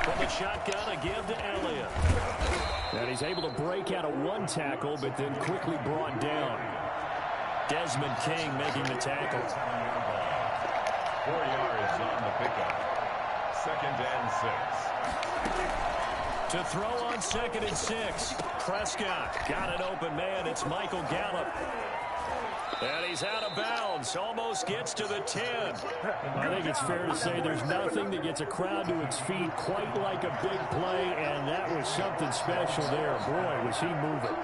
From the shotgun, a give to Elliott. And he's able to break out of 1 tackle, but then quickly brought down. Desmond King making the tackle. 4 yards on the pickup. 2nd and 6. To throw on 2nd and 6. Prescott got an open man. It's Michael Gallup. And he's out of bounds. Almost gets to the 10. I think it's fair to say there's nothing that gets a crowd to its feet quite like a big play, and that was something special there. Boy, was he moving.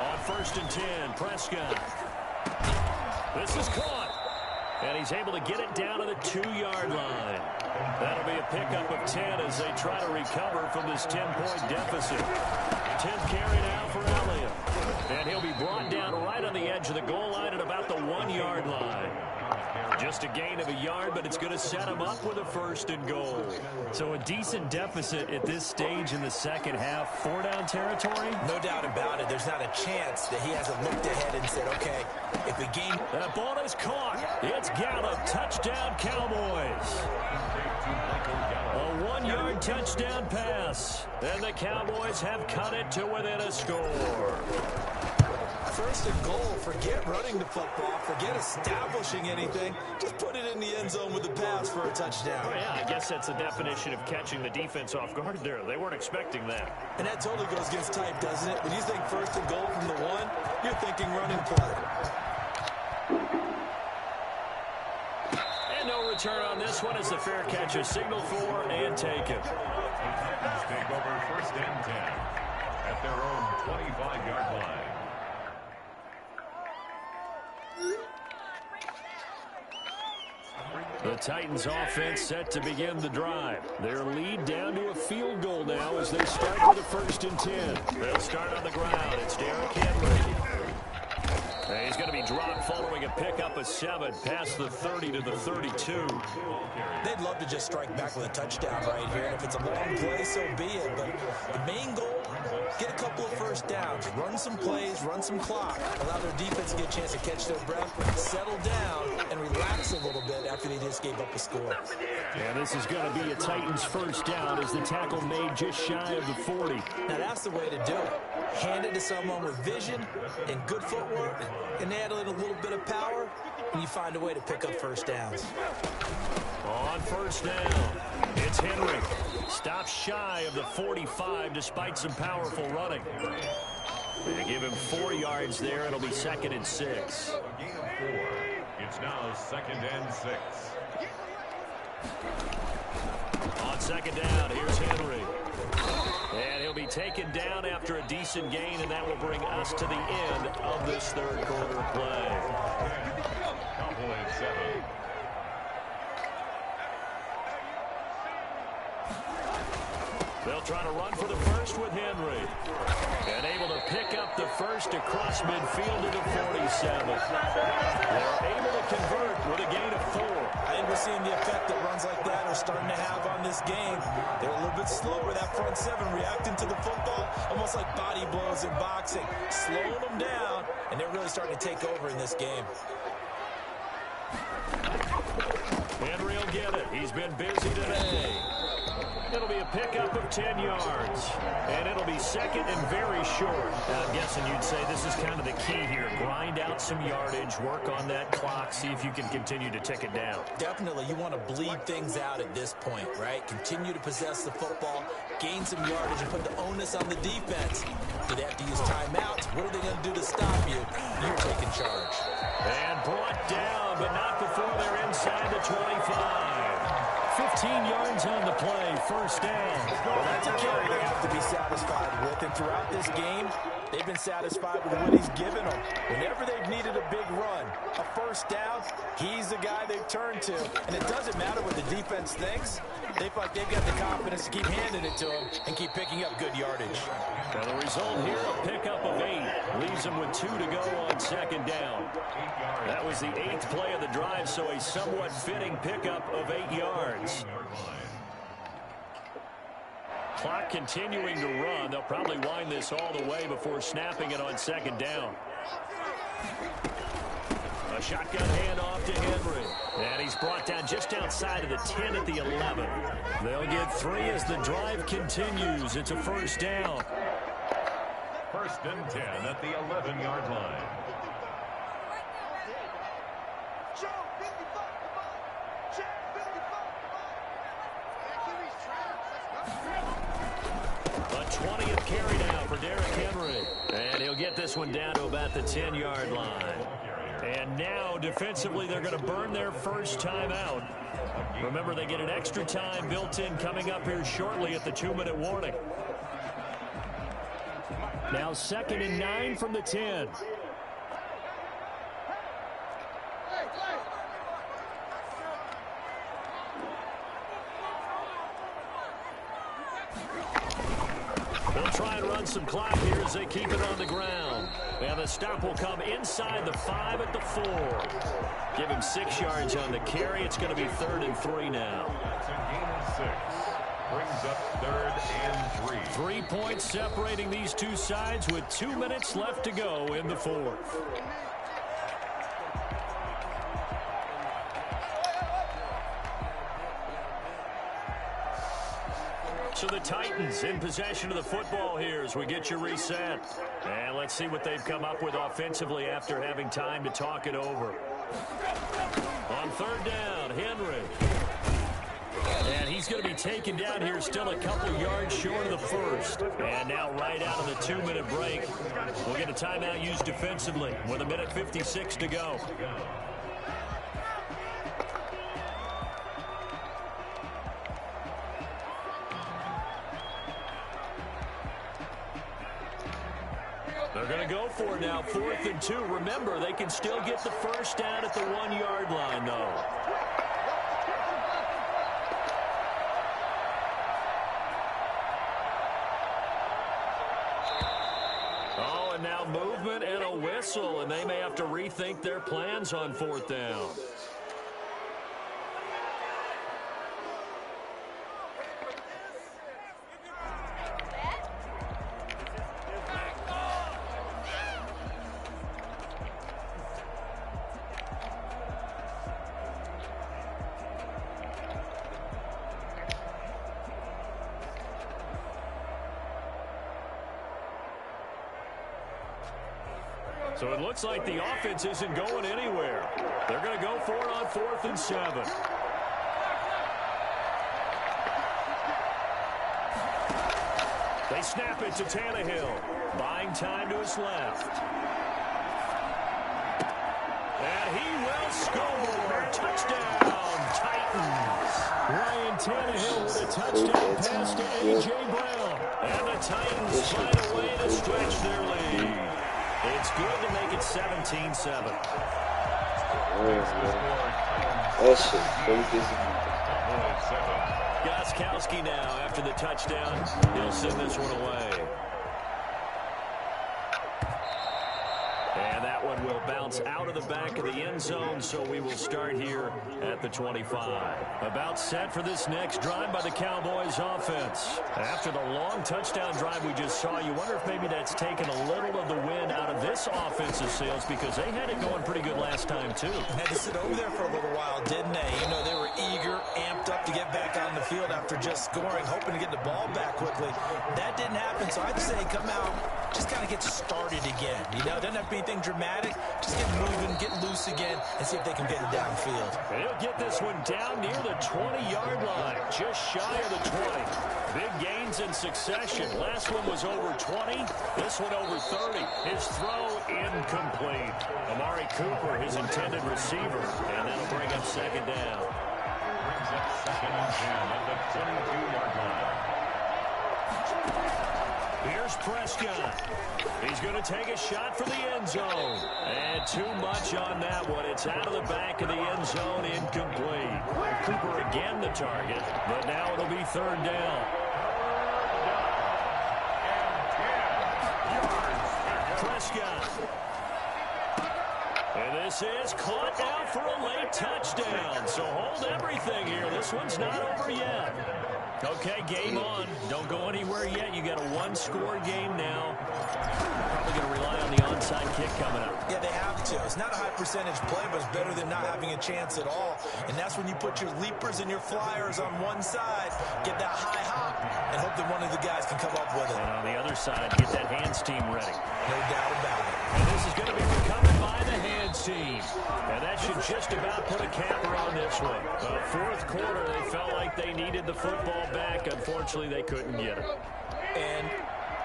On 1st and 10, Prescott. This is caught. And he's able to get it down to the 2-yard line. That'll be a pickup of 10 as they try to recover from this 10-point deficit. 10th carry now for Elliott. And he'll be brought down right on the edge of the goal line at about the 1-yard line. Just a gain of a yard, but it's going to set him up with a 1st and goal. So a decent deficit at this stage in the second half. 4-down territory? No doubt about it. There's not a chance that he hasn't looked ahead and said, okay, if we gain... That ball is caught. It's Gallup. Touchdown, Cowboys. A 1-yard touchdown pass. And the Cowboys have cut it to within a score. 1st and goal. Forget running the football. Forget establishing anything. Just put it in the end zone with the pass for a touchdown. Oh, yeah, I guess that's the definition of catching the defense off guard there. They weren't expecting that. And that totally goes against type, doesn't it? When you think 1st and goal from the 1, you're thinking running play. And no return on this one as the fair catch is signaled for and taken. Take over 1st and 10 at their own 25-yard line. The Titans offense set to begin the drive. Their lead down to a field goal now as they start with a 1st and 10. They'll start on the ground. It's Derrick Henry. And he's going to be dropped following a pickup of 7 past the 30 to the 32. They'd love to just strike back with a touchdown right here. And if it's a long play, so be it. But the main goal, get a couple of 1st downs. Run some plays, run some clock. Allow their defense to get a chance to catch their breath, settle down, and relax a little bit after they just gave up a score. And this is going to be a Titans 1st down as the tackle made just shy of the 40. Now that's the way to do it. Hand it to someone with vision and good footwork, and add in a little bit of power, and you find a way to pick up 1st downs. On first down. It's Henry. Stops shy of the 45 despite some powerful running. They give him 4 yards there. It'll be 2nd and 6. Gain of 4. It's now 2nd and 6. On 2nd down, here's Henry. And he'll be taken down after a decent gain, and that will bring us to the end of this third quarter play. Cowboys 7. They'll try to run for the first with Henry. And able to pick up the first across midfield to the 47. They're able to convert with a gain of 4. I think we're seeing the effect that runs like that are starting to have on this game. They're a little bit slower, that front 7, reacting to the football, almost like body blows in boxing. Slowing them down, and they're really starting to take over in this game. Henry will get it. He's been busy today. It'll be a pickup of 10 yards. And it'll be 2nd and very short. I'm guessing you'd say this is kind of the key here. Grind out some yardage, work on that clock, see if you can continue to tick it down. Definitely, you want to bleed things out at this point, right? Continue to possess the football, gain some yardage, and put the onus on the defense. Do they have to use timeouts? What are they going to do to stop you? You're taking charge. And brought down, but not before they're inside the 25. 15 yards on the play, first down. Well, that's a carry they have to be satisfied with. And throughout this game, they've been satisfied with what he's given them. Whenever they've needed a big run, a first down, he's the guy they've turned to. And it doesn't matter what the defense thinks. They feel like they've got the confidence to keep handing it to him and keep picking up good yardage. And the result here, a pickup of 8. Leaves them with 2 to go on 2nd down. That was the 8th play of the drive, so a somewhat fitting pickup of 8 yards. Clock continuing to run. They'll probably wind this all the way before snapping it on 2nd down. A shotgun handoff to Henry. And he's brought down just outside of the 10 at the 11. They'll get 3 as the drive continues. It's a first down. 1st and 10 at the 11-yard line. A 20th carry now for Derrick Henry. And he'll get this one down to about the 10-yard line. And now, defensively, they're going to burn their first time out. Remember, they get an extra time built in coming up here shortly at the 2-minute warning. Now 2nd and 9 from the 10. They'll try and run some clock here as they keep it on the ground. And the stop will come inside the 5 at the 4. Give him 6 yards on the carry. It's going to be 3rd and 3 now. That's a gain of 6. Brings up 3rd and 3. 3 points separating these two sides with 2 minutes left to go in the 4th. So the Titans in possession of the football here as we get you reset. And let's see what they've come up with offensively after having time to talk it over. On 3rd down, Henry. And he's going to be taken down here still a couple yards short of the first. And now right out of the 2-minute break, we'll get a timeout used defensively with 1:56 to go. They're going to go for it now, 4th and 2. Remember, they can still get the first down at the 1-yard line, though. Oh, and now movement and a whistle, and they may have to rethink their plans on 4th down. So it looks like the offense isn't going anywhere. They're going to go for it on 4th and 7. They snap it to Tannehill. Buying time to his left. And he will score. Touchdown, Titans. Ryan Tannehill with a touchdown pass to A.J. Brown. And the Titans find a way to stretch their lead. It's good to make it 17-7. That shit crazy. Gostkowski now after the touchdown. He'll send this one away. And that one will bounce out of the back of the end zone, so we will start here at the 25. About set for this next drive by the Cowboys offense. After the long touchdown drive we just saw, you wonder if maybe that's taken a little of the wind out of this offensive sails, because they had it going pretty good last time, too. Had to sit over there for a little while, didn't they? You know, they were eager, amped up to get back on the field after just scoring, hoping to get the ball back quickly. That didn't happen, so I'd say come out, just kind of get started again. You know, doesn't have to be anything dramatic. Just get moving, get loose again, and see if they can get it downfield. They'll get this one down near the 20-yard line, just shy of the 20. Big gains in succession. Last one was over 20. This one over 30. His throw incomplete. Amari Cooper, his intended receiver, and that'll bring up second down. Brings up second and 10 at the 22-yard line. Here's Prescott. He's going to take a shot for the end zone. And too much on that one. It's out of the back of the end zone, incomplete. Cooper again the target, but now it'll be third down. Prescott. And this is caught now for a late touchdown. So hold everything here. This one's not over yet. Okay, game on. Don't go anywhere yet. You got a one-score game now. Probably going to rely on the onside kick coming up. Yeah, they have to. It's not a high-percentage play, but it's better than not having a chance at all. And that's when you put your leapers and your flyers on one side, get that high hop, and hope that one of the guys can come up with it. And on the other side, get that hands team ready. No doubt about it. And this is going to be recovered by the hands team. And that should just about put a capper on this one. Fourth quarter, they felt like they needed the football back. Unfortunately, they couldn't get it. And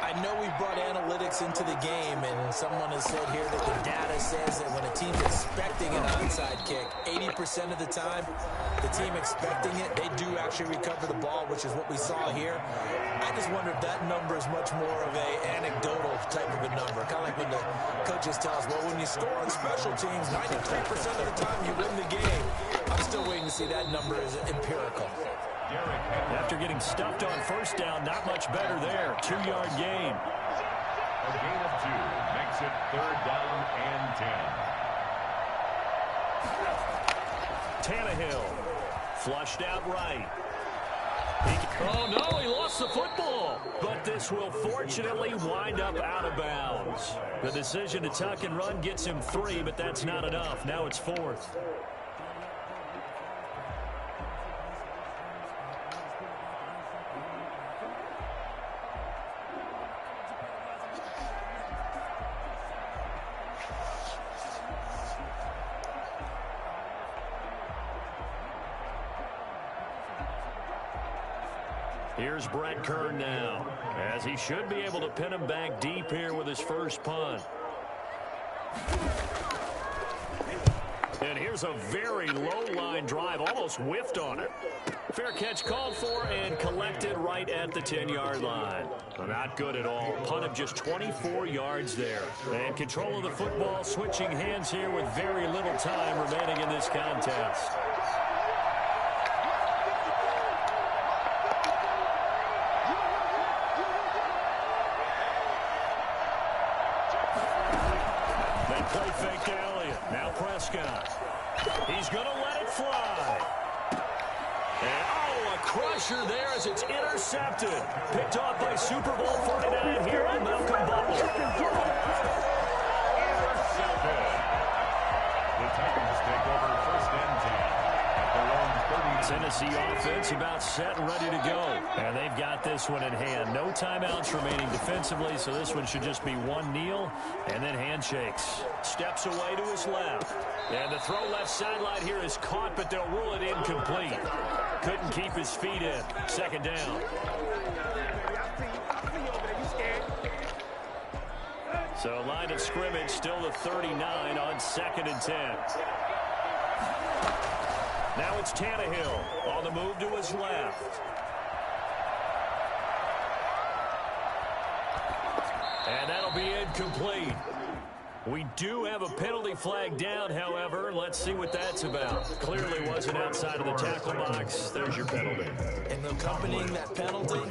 I know we brought analytics into the game, and someone has said here that the data says that when a team's expecting an onside kick, 80% of the time, the team expecting it, they do actually recover the ball, which is what we saw here. I just wonder if that number is much more of an anecdotal type of a number. Kind of like when the coaches tell us, well, when you score on special teams, 93% of the time you win the game. I'm still waiting to see that number is empirical. After getting stuffed on first down, not much better there. 2-yard gain. A gain of 2 makes it third down and 10. Tannehill flushed out right. Oh, no, he lost the football. But this will fortunately wind up out of bounds. The decision to tuck and run gets him 3, but that's not enough. Now it's 4th. Here's Brett Kern now, as he should be able to pin him back deep here with his first punt. And here's a very low-line drive, almost whiffed on it. Fair catch called for and collected right at the 10-yard line. Not good at all. Punt of just 24 yards there. And control of the football, switching hands here with very little time remaining in this contest. Play fake to Elliott. Now Prescott. He's going to let it fly. And, oh, a crusher there as it's intercepted. Picked off by Super Bowl 49 hero Malcolm Butler. Intercepted. The Titans take over first and 10 at their own 30. Tennessee offense about set and ready to go. And they've got this one in hand. No timeouts remaining defensively, so this one should just be one kneel and then handshakes. Steps away to his left. And the throw left sideline here is caught, but they'll rule it incomplete. Couldn't keep his feet in. Second down. So line of scrimmage still the 39 on 2nd and 10. Now it's Tannehill on the move to his left. And that'll be incomplete. We do have a penalty flag down, however. Let's see what that's about. Clearly wasn't outside of the tackle box. There's your penalty. And accompanying that penalty,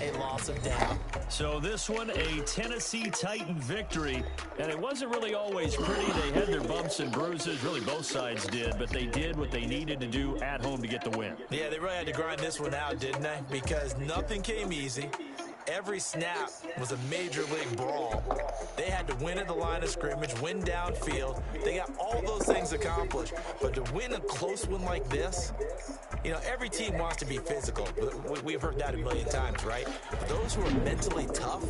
a loss of down. So this one, a Tennessee Titan victory. And it wasn't really always pretty. They had their bumps and bruises. Really, both sides did. But they did what they needed to do at home to get the win. Yeah, they really had to grind this one out, didn't they? Because nothing came easy. Every snap was a major league brawl. They had to win at the line of scrimmage, win downfield. They got all those things accomplished. But to win a close one like this, you know, every team wants to be physical. We've heard that a million times, right? But those who are mentally tough,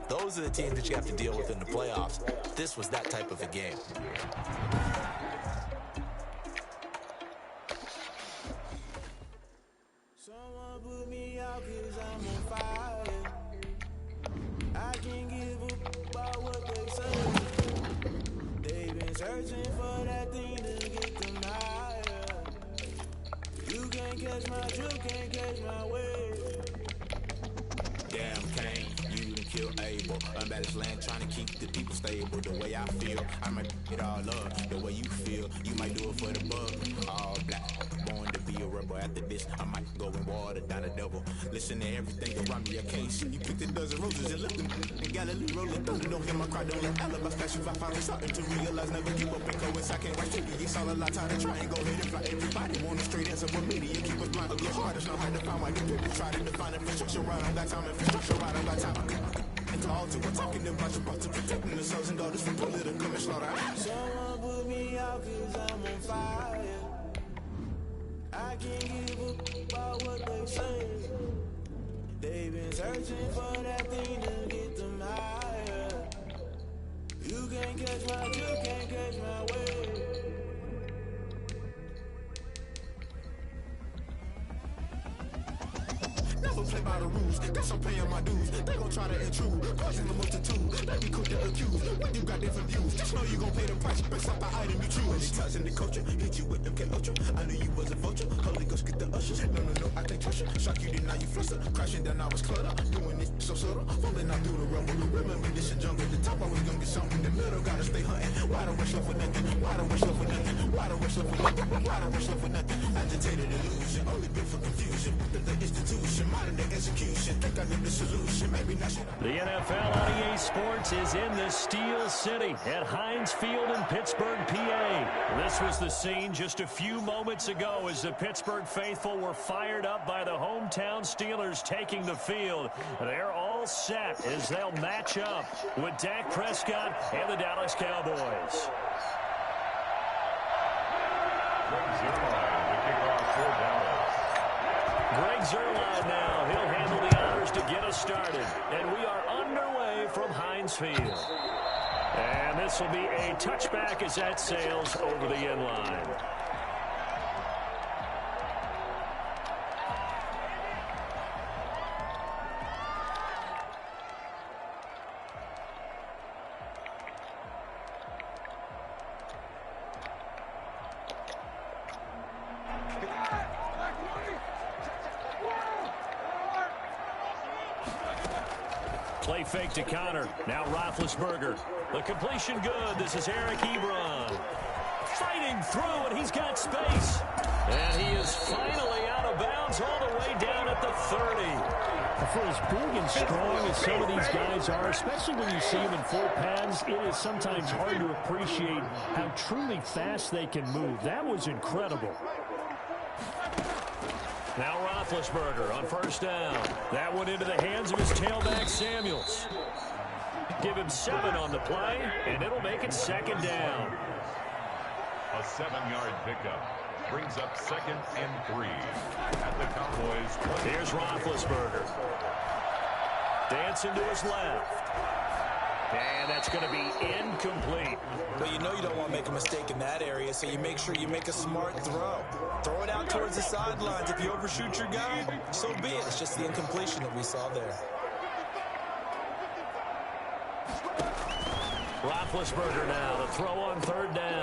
those are the teams that you have to deal with in the playoffs. This was that type of a game. Someone put me out 'cause I'm on fire. I can't give a about what they say. They've been searching for that thing to get them higher. You can't catch my drift, can't catch my wave. Damn Kane, you done kill Abel. Unbalanced land trying to keep the people stable. The way I feel, I might get all up. The way you feel, you might do it for the bug. All black, born to be a rebel. After this, I might go and water down the devil. Listen to everything around me, I can't see. You picked a dozen roses and left them in Galilee rolling thunder. Don't hear my cry, don't let alibi flash. If I finally something to realize, never give up and go I can't write to you. It's all a lot time to try and go ahead and fly. Everybody want a straight answer, but media keep us blind. Look hard, it's not hard to find why the people try to define infrastructure right. I got time, infrastructure right, I got time. And called to we're talking about you, about to protecting the sons and daughters from political and slaughter. Someone put me out 'cause I'm on fire. I can't give a about what they say. They've been searching for that thing to get them higher. You can't catch my drift, can't catch my wave. Never play by the rules, guess I'm paying my dues. They gon' try to intrude, causing the multitude. Let me cook the accused, when you got different views. Just know you gon' pay the price, based off the item you choose. Ties in the culture, hit you with them get ultra. I knew you was a vulture, Holy Ghost get the ushers. No, I can't trust you. Shock you, then now you fluster. Crashing down, I was clutter. Doing it so subtle, falling out through the rubble. Remember this is jungle, the top always gonna get something. The middle gotta stay hunting. Why don't rush love for nothing? Why don't rush love for nothing? Why don't rush love for nothing? Why don't rush love for nothing? Agitated illusion, only built for confusion. The institution, modern day execution. Think I know the solution, maybe not. The NFL on EA Sports is in the Steel City at Heinz Field in Pittsburgh, PA. This was the scene just a few moments ago as the Pittsburgh faithful were fired up by the hometown Steelers taking the field. They're all set as they'll match up with Dak Prescott and the Dallas Cowboys. Greg Zuerlein now. He'll handle the honors to get us started. And we are underway from Heinz Field. And this will be a touchback as that sails over the end line. Play fake to Connor. Now Roethlisberger. The completion good. This is Eric Ebron. Fighting through, and he's got space. And he is finally out of bounds all the way down at the 30. For as big and strong as some of these guys are, especially when you see them in full pads, it is sometimes hard to appreciate how truly fast they can move. That was incredible. Now Roethlisberger on first down. That went into the hands of his tailback, Samuels. Give him 7 on the play, and it'll make it second down. A 7-yard pickup brings up 2nd and 3 at the Cowboys 20. Here's Roethlisberger. Dancing to his left. And that's going to be incomplete. But you know you don't want to make a mistake in that area, so you make sure you make a smart throw. Throw it out towards the sidelines. If you overshoot your guy, so be it. It's just the incompletion that we saw there. Roethlisberger now to throw on third down.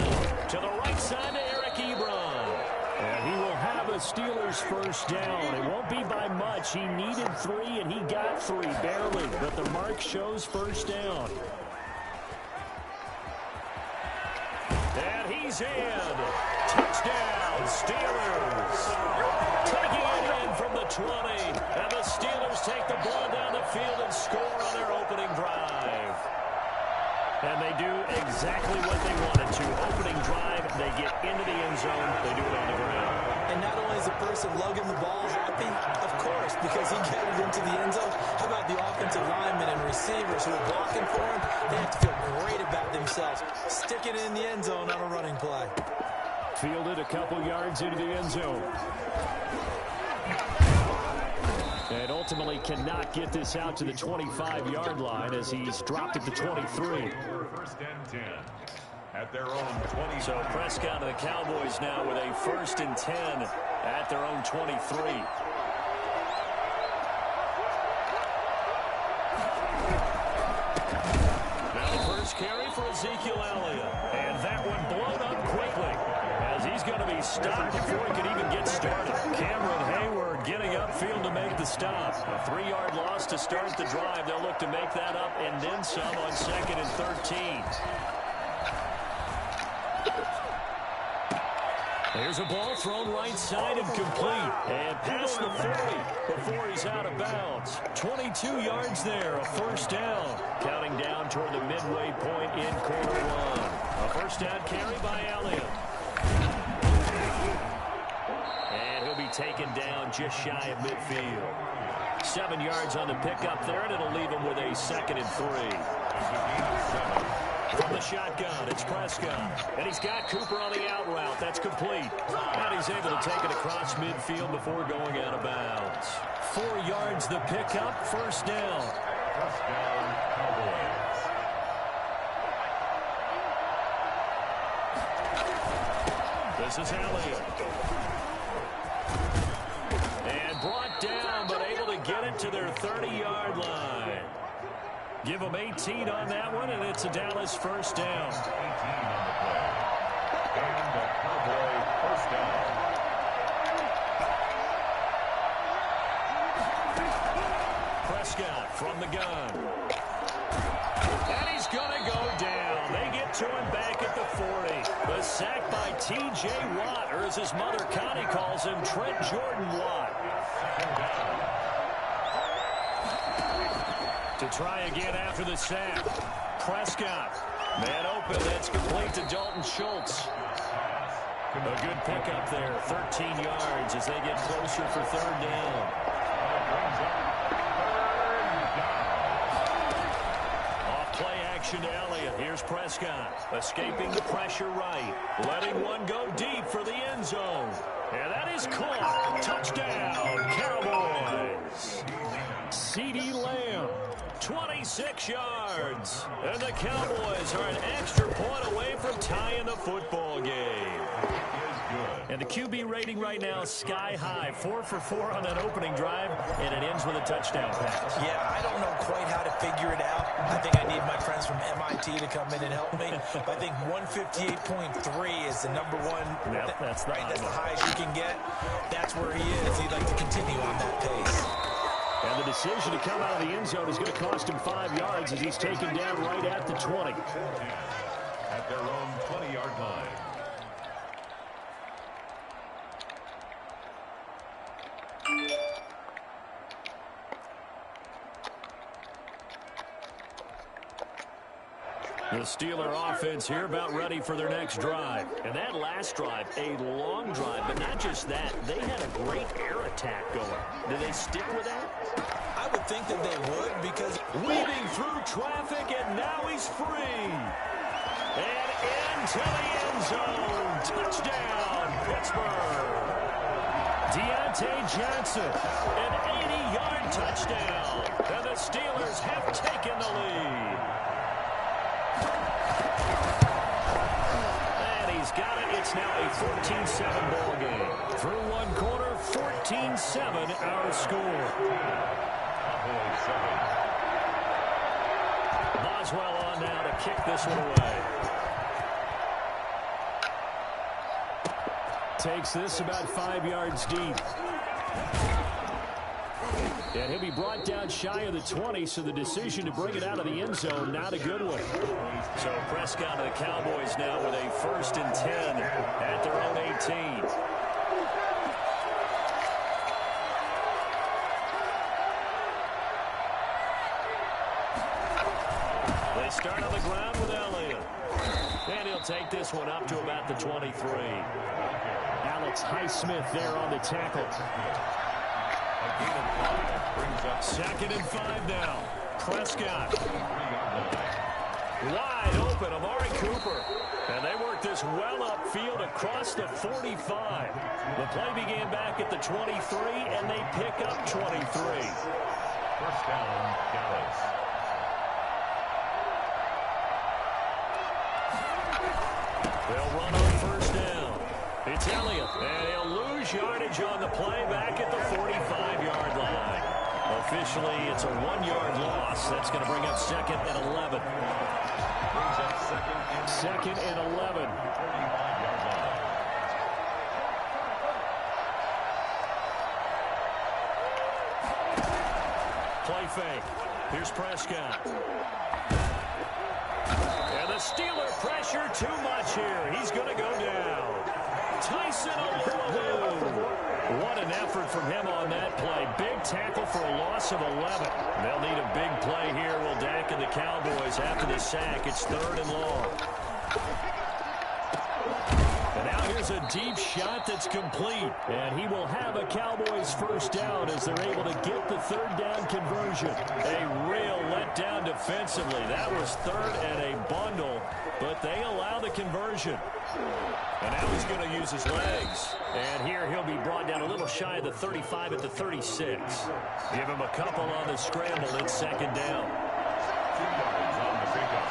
To the right side to Eric Ebron. And he will have a Steelers first down. It won't be by much. He needed 3, and he got 3, barely. But the mark shows first down. And he's in. Touchdown, Steelers. Taking it in from the 20. And the Steelers take the ball down the field and score on their opening drive. And they do exactly what they wanted to. Opening drive, they get into the end zone. They do it on the ground. And not only is the person lugging the ball happy, of course, because he got it into the end zone. How about the offensive linemen and receivers who are blocking for him? They have to feel great about themselves. Sticking it in the end zone on a running play. Fielded a couple yards into the end zone. And ultimately cannot get this out to the 25-yard line as he's dropped at the 23. First and 10 at their own 20. So Prescott and the Cowboys now with a 1st and 10 at their own 23. Now the first carry for Ezekiel Elliott. And that one blown up quickly as he's going to be stopped before he can even get started. Cameron Hayward getting upfield to make the stop. A 3-yard loss to start the drive. They'll look to make that up and then some on 2nd and 13. There's a ball thrown right side and complete. And past the 40 before he's out of bounds. 22 yards there, a first down. Counting down toward the midway point in quarter 1. A first down carry by Elliott. And he'll be taken down just shy of midfield. 7 yards on the pickup there, and it'll leave him with a 2nd and 3. From the shotgun, it's Prescott. And he's got Cooper on the out route. That's complete. And he's able to take it across midfield before going out of bounds. 4 yards the pickup, first down. First down, Cowboys. This is Elliott. And brought down, but able to get it to their 30-yard line. Give them 18 on that one, and it's a Dallas first down. 18 on the play. And the Cowboy first down. Prescott from the gun. And he's going to go down. They get to him back at the 40. The sack by T.J. Watt, or as his mother Connie calls him, Trent Jordan Watt. To try again after the sack. Prescott. Man open. That's complete to Dalton Schultz. A good pickup there. 13 yards as they get closer for third down. Off play action to Elliott. Here's Prescott. Escaping the pressure right. Letting one go deep for the end zone. And that is caught. Touchdown, Cowboys. CeeDee Lamb. 26 yards. And the Cowboys are an extra point away from tying the football game. And the QB rating right now is sky high. 4 for 4 on that opening drive, and it ends with a touchdown pass. Yeah, I don't know quite how to figure it out. I think I need my friends from MIT to come in and help me. But I think 158.3 is the number one. Yep, that's the right. That's the highest you can get. That's where he is. He'd like to continue on that pace. And the decision to come out of the end zone is going to cost him 5 yards as he's taken down right at the 20. At their own 20-yard line. The Steeler offense here about ready for their next drive. And that last drive, a long drive, but not just that. They had a great air attack going. Do they stick with that? I would think that they would because weaving through traffic, and now he's free. And into the end zone. Touchdown, Pittsburgh. Deontay Johnson, an 80-yard touchdown. And the Steelers have taken the lead. And he's got it. It's now a 14-7 ball game. Through one quarter, 14-7 our score. Boswell on now to kick this one away. Takes this about 5 yards deep. And he'll be brought down shy of the 20, so the decision to bring it out of the end zone, not a good one. So Prescott and the Cowboys now with a 1st and 10 at their own 18. They start on the ground with Elliott. And he'll take this one up to about the 23. Alex Highsmith there on the tackle. 2nd and 5 now. Prescott. Wide open, Amari Cooper. And they work this well upfield across the 45. The play began back at the 23, and they pick up 23. 1st down, Dallas. They'll run on 1st down. It's Elliott, and he'll lose yardage on the play back at the 45-yard line. Officially, it's a 1-yard loss. That's going to bring up 2nd and 11. Brings up 2nd and 11. 45-yard line. Play fake. Here's Prescott. And the Steeler pressure too much here. He's going to go down. Tyson Alualu. What an effort from him on that play. Big tackle for a loss of 11. They'll need a big play here, will Dak and the Cowboys after the sack. It's 3rd and long. And now here's a deep shot that's complete. And he will have a Cowboys 1st down as they're able to get the 3rd down conversion. A real letdown defensively. That was 3rd and a bundle, but they allow the conversion. And now he's going to use his legs. And here he'll be brought down a little shy of the 35 at the 36. Give him a couple on the scramble. It's 2nd down. 2 yards on the pickup.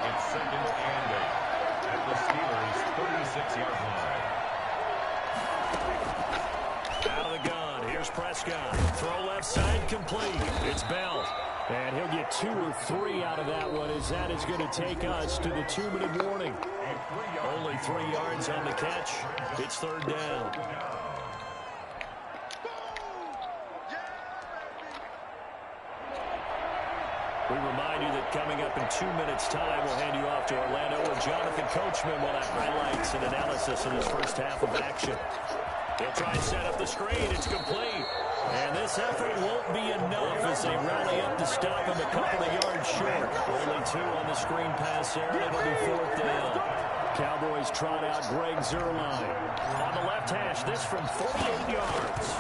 It's 2nd and 8 at the Steelers' 36-yard line. Out of the gun. Here's Prescott. Throw left side complete. It's Bell. And he'll get 2 or 3 out of that one, as that is going to take us to the 2-minute warning. Only 3 yards on the catch. It's 3rd down. We remind you that coming up in 2 minutes' time, we'll hand you off to Orlando, where Jonathan Coachman will have highlights and analysis in his 1st half of action. He'll try and set up the screen. It's complete. And this effort won't be enough as they rally up to stop him a couple of yards short. Only 2 on the screen pass there, and it'll be 4th down. Cowboys trot out Greg Zuerlein. On the left hash, this from 48 yards.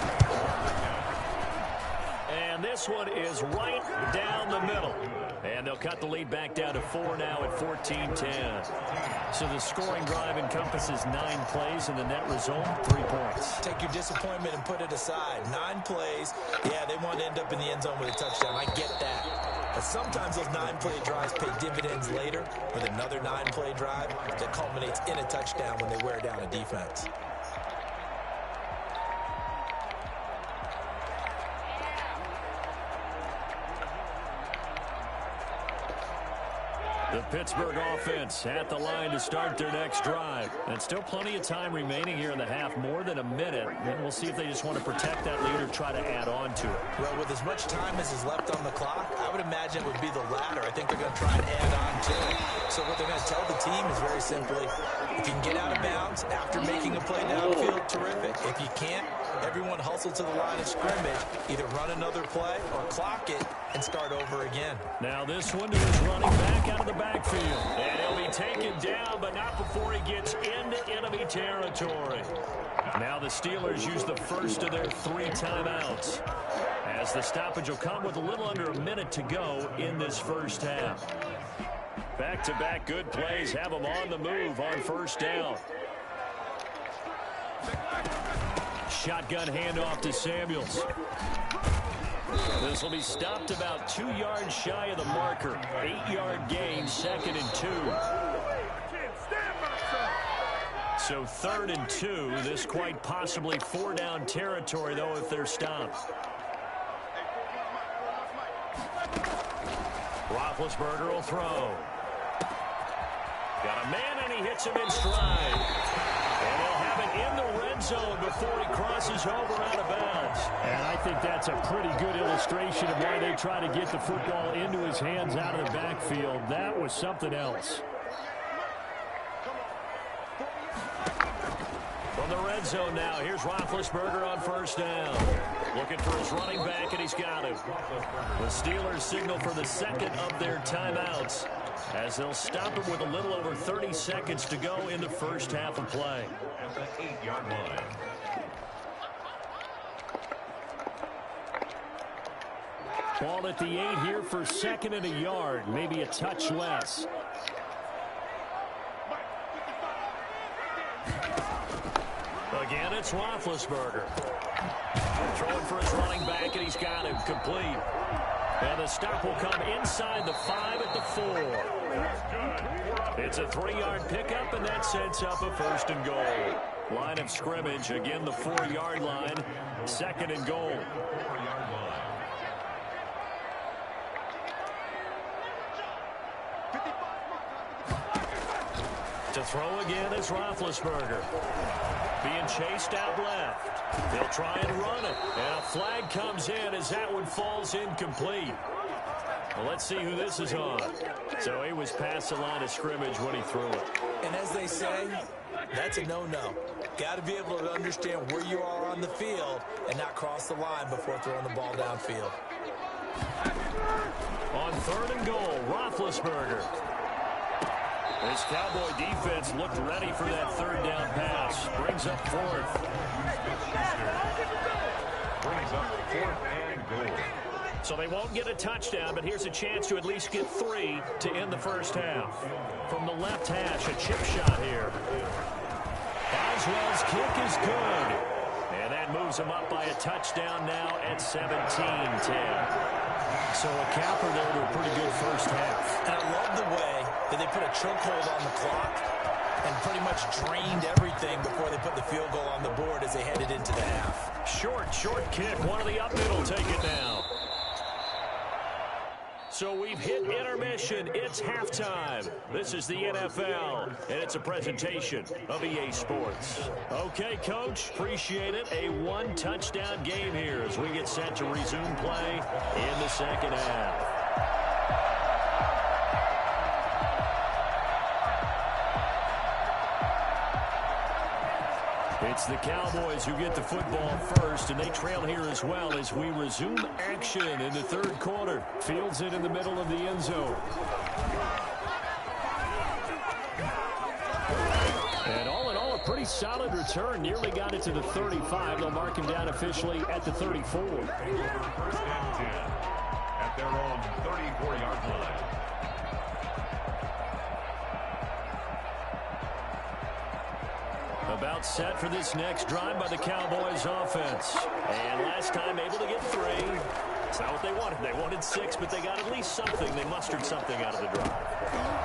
And this one is right down the middle. And they'll cut the lead back down to 4 now at 14-10. So the scoring drive encompasses 9 plays, and the net result, 3 points. Take your disappointment and put it aside. 9 plays. Yeah, they want to end up in the end zone with a touchdown. I get that. But sometimes those 9-play drives pay dividends later with another 9-play drive that culminates in a touchdown when they wear down a defense. The Pittsburgh offense at the line to start their next drive. And still plenty of time remaining here in the half, more than a minute. And we'll see if they just want to protect that lead or try to add on to it. Well, with as much time as is left on the clock, I would imagine it would be the latter. I think they're going to try and add on to it. So what they're going to tell the team is very simply, if you can get out of bounds after making a play downfield, terrific. If you can't, everyone hustle to the line of scrimmage, either run another play or clock it and start over again. Now this one to his running back out of the backfield. And he'll be taken down, but not before he gets into enemy territory. Now the Steelers use the first of their 3 timeouts, as the stoppage will come with a little under a minute to go in this first half. Back-to-back good plays have them on the move on 1st down. Shotgun handoff to Samuels. This will be stopped about 2 yards shy of the marker. 8-yard gain, 2nd and 2. So 3rd and 2. This quite possibly 4-down territory, though, if they're stopped. Roethlisberger will throw. Got a man, and he hits him in stride. And he'll have it in the red zone before he crosses over out of bounds. And I think that's a pretty good illustration of why they try to get the football into his hands out of the backfield. That was something else. From the red zone now, here's Roethlisberger on first down. Looking for his running back, and he's got him. The Steelers signal for the second of their timeouts, as they'll stop him with a little over 30 seconds to go in the first half of play. At the 8-yard line. Ball at the 8 here for second and a yard, maybe a touch less. Again, it's Roethlisberger. Throwing for his running back, and he's got him complete. And the stop will come inside the 5 at the 4. It's a 3-yard pickup, and that sets up a first and goal. Line of scrimmage, again the 4-yard line. Second and goal. To throw again is Roethlisberger. Being chased out left. They'll try and run it. And a flag comes in as that one falls incomplete. Well, let's see who this is on. So he was past the line of scrimmage when he threw it. And as they say, that's a no-no. Got to be able to understand where you are on the field and not cross the line before throwing the ball downfield. On third and goal, Roethlisberger. This Cowboy defense looked ready for that third down pass. Brings up fourth. Brings up 4th and goal. So they won't get a touchdown, but here's a chance to at least get 3 to end the first half. From the left hash, a chip shot here. Boswell's kick is good. And that moves him up by a touchdown now at 17-10. So a capper there to a pretty good first half. And I love the way that they put a chokehold on the clock and pretty much drained everything before they put the field goal on the board as they headed into the half. Short kick. One of the up middle take it now. So we've hit intermission. It's halftime. This is the NFL, and it's a presentation of EA Sports. Okay, Coach, appreciate it. A one-touchdown game here as we get set to resume play in the second half. It's the Cowboys who get the football first, and they trail here as well as we resume action in the third quarter. Fields it in the middle of the end zone. And all in all, a pretty solid return. Nearly got it to the 35. They'll mark him down officially at the 34. First and 10 at their own 34-yard line. About set for this next drive by the Cowboys offense. And last time able to get 3. It's not what they wanted. They wanted 6, but they got at least something. They mustered something out of the drive.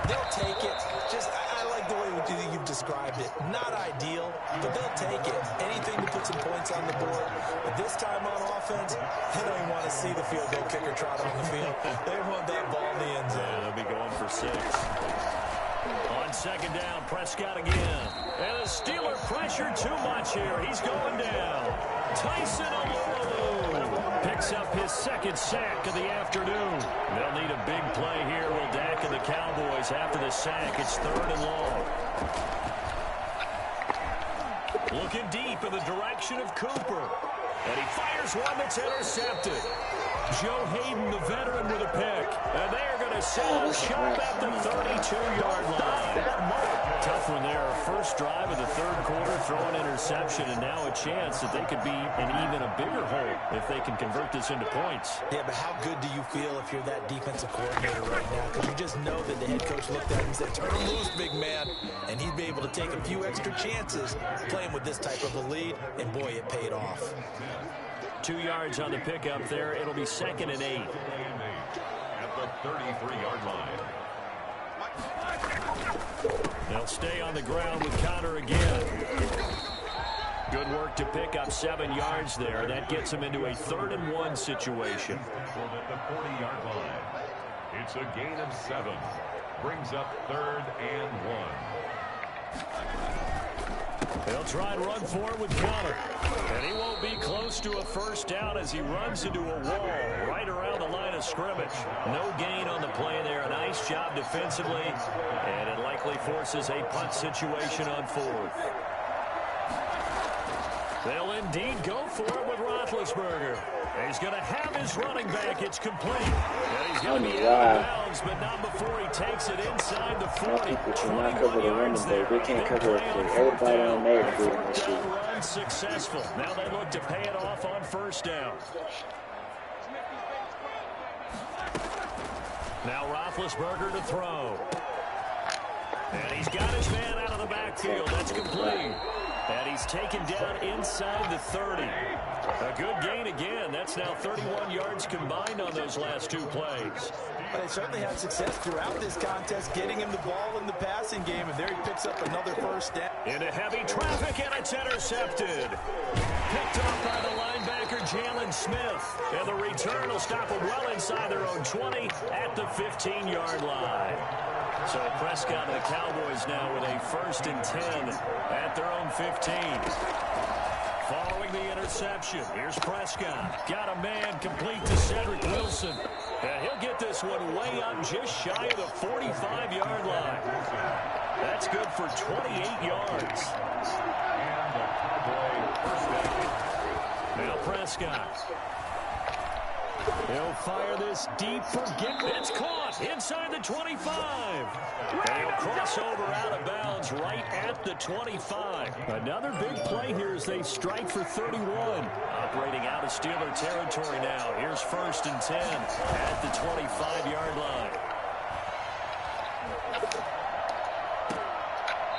They'll take it. I like the way you've described it. Not ideal, but they'll take it. Anything to put some points on the board. But this time on offense, they don't even want to see the field goal kicker trot on the field. They want that ball in the end zone. Yeah, they'll be going for 6. On second down, Prescott again. And the Steeler pressure too much here. He's going down. Tyson Alualu picks up his second sack of the afternoon. They'll need a big play here. Will Dak and the Cowboys after the sack. It's third and long. Looking deep in the direction of Cooper. And he fires one that's intercepted. Joe Hayden, the veteran, with a pick. And they are going to set up shop at the 32-yard line. Tough one there. First drive of the third quarter, throw an interception, and now a chance that they could be in even a bigger hole if they can convert this into points. Yeah, but how good do you feel if you're that defensive coordinator right now? Because you just know that the head coach looked at him and said, turn him loose, big man. And he'd be able to take a few extra chances playing with this type of a lead, and boy, it paid off. 2 yards on the pickup there. It'll be second and 8. At the 33-yard line. They'll stay on the ground with Connor again. Good work to pick up 7 yards there. That gets them into a 3rd and 1 situation. At the 40-yard line. It's a gain of 7. Brings up 3rd and 1. They'll try and run for it with Connor. And he won't be close to a first down as he runs into a wall right around the line of scrimmage. No gain on the play there. A nice job defensively. And it likely forces a punt situation on 4th. They'll indeed go for it with Roethlisberger. He's going to have his running back. It's complete. And he's going to be out of bounds, but not before he takes it inside the 40. People cannot cover the running back. They can't cover it for everybody on there to do this shit. Run successful. Now they look to pay it off on first down. Now Roethlisberger to throw. And he's got his man out of the backfield. That's complete. And he's taken down inside the 30. A good gain again. That's now 31 yards combined on those last 2 plays. But they certainly had success throughout this contest, getting him the ball in the passing game, and there he picks up another first down. Into heavy traffic, and it's intercepted. Picked off by the linebacker, Jalen Smith. And the return will stop them well inside their own 20 at the 15-yard line. So Prescott and the Cowboys now with a 1st and 10 at their own 15. Following the interception, here's Prescott. Got a man complete to Cedric Wilson. And he'll get this one way up just shy of the 45-yard line. That's good for 28 yards. And the Cowboy first down. Now Prescott. He'll fire this deep for Gibbs. It's caught inside the 25. And he'll cross over out of bounds right at the 25. Another big play here as they strike for 31. Operating out of Steeler territory now. Here's 1st and 10 at the 25-yard line.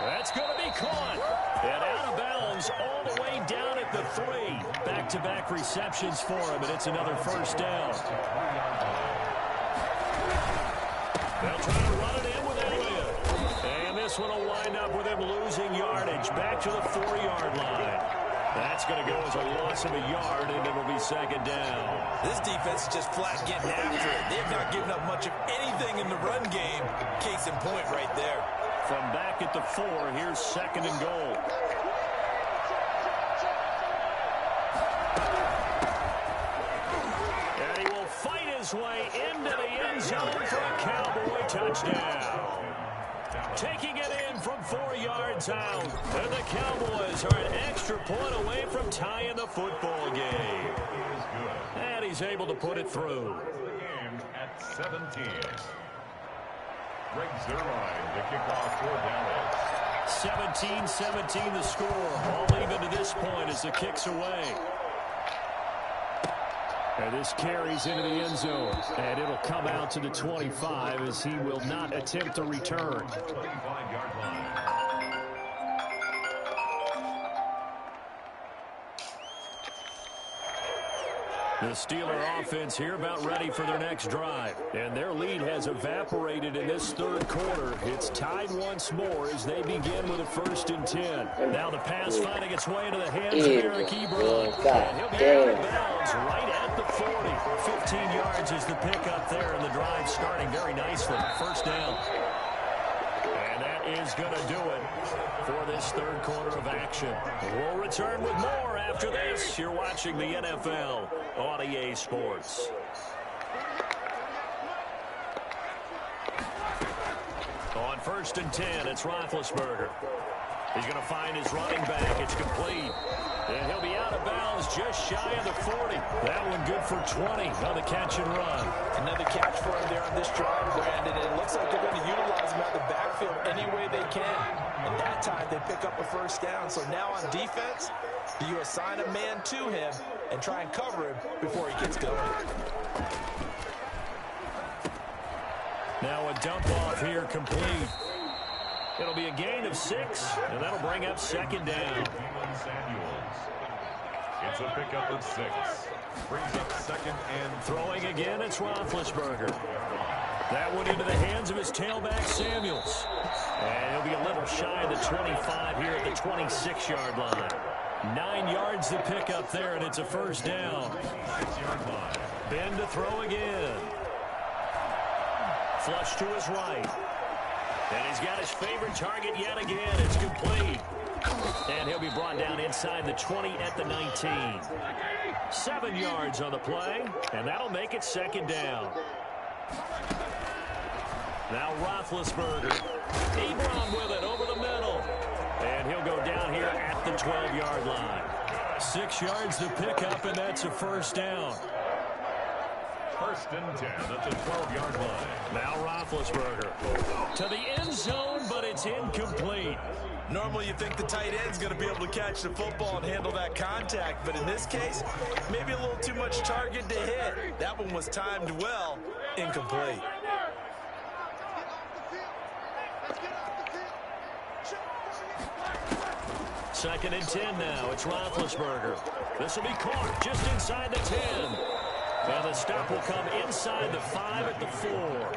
That's going to be caught. And out of bounds all the way down at the 3. Back-to-back receptions for him, and it's another first down. They'll try to run it in with Elliott. And this one will wind up with him losing yardage back to the 4-yard line. That's going to go as a loss of a yard, and it'll be 2nd down. This defense is just flat getting after it. They've not given up much of anything in the run game. Case in point right there. From back at the 4, here's 2nd and goal. And he will fight his way into the end zone for a Cowboy touchdown. Taking it in from 4 yards out. And the Cowboys are an extra point away from tying the football game. And he's able to put it through. The game at 17. Greg Zerline to kick off for Dallas. 17-17 the score. All even to this point as the kick's away. And this carries into the end zone. And it'll come out to the 25 as he will not attempt to return. 25-yard line. The Steeler offense here about ready for their next drive. And their lead has evaporated in this 3rd quarter. It's tied once more as they begin with a 1st and 10. Now the pass finding its way into the hands of Eric Ebron. And he'll be out of bounds right at the 40. 15 yards is the pickup there, and the drive starting very nicely. First down. And that is going to do it for this 3rd quarter of action. We'll return with more after this. You're watching the NFL on EA Sports. On 1st and 10, it's Roethlisberger. He's going to find his running back. It's complete. And he'll be out of bounds just shy of the 40. That one good for 20 on the catch and run. Another catch for him there on this drive, Brandon. And it looks like they're going to utilize him out of the backfield any way they can. And that time they pick up a first down. So now on defense, you assign a man to him and try and cover him before he gets going. Now a dump off here complete. It'll be a gain of 6, and that'll bring up 2nd down. It's a pickup of 6. Brings up 2nd and throwing again, it's Roethlisberger. That one into the hands of his tailback, Samuels. And he'll be a little shy of the 25 here at the 26-yard line. 9 yards to pick up there, and it's a first down. 6-yard line. Ben to throw again. flush to his right. And he's got his favorite target yet again. It's complete. And he'll be brought down inside the 20 at the 19. 7 yards on the play, and that'll make it second down. Now Roethlisberger. Ebron with it over the middle. And he'll go down here at the 12-yard line. 6 yards to pick up, and that's a first down. First and 10 at the 12-yard line. Now Roethlisberger to the end zone, but it's incomplete. Normally you think the tight end's going to be able to catch the football and handle that contact, but in this case, maybe a little too much target to hit. That one was timed well, incomplete. Second and 10 now. It's Roethlisberger. This will be caught just inside the 10. And the stop will come inside the 5 at the 4.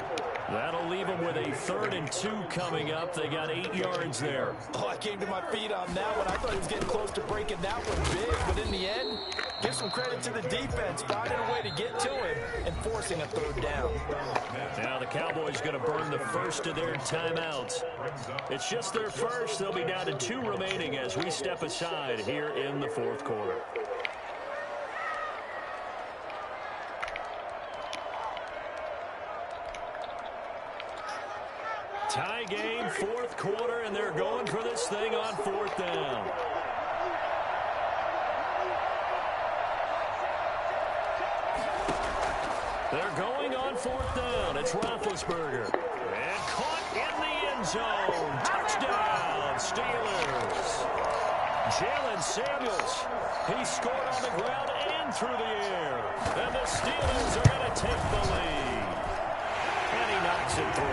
That'll leave them with a 3rd and 2 coming up. They got 8 yards there. Oh, I came to my feet on that one. I thought he was getting close to breaking that one big, but in the end, give some credit to the defense, finding a way to get to him and forcing a 3rd down. Now the Cowboys going to burn the first of their timeouts. It's just their first. They'll be down to 2 remaining as we step aside here in the 4th quarter. Tie game, 4th quarter, and they're going for this thing on 4th down. They're going on 4th down. It's Roethlisberger. And caught in the end zone. Touchdown, Steelers. Jalen Samuels. He scored on the ground and through the air. And the Steelers are going to take the lead. And he knocks it through.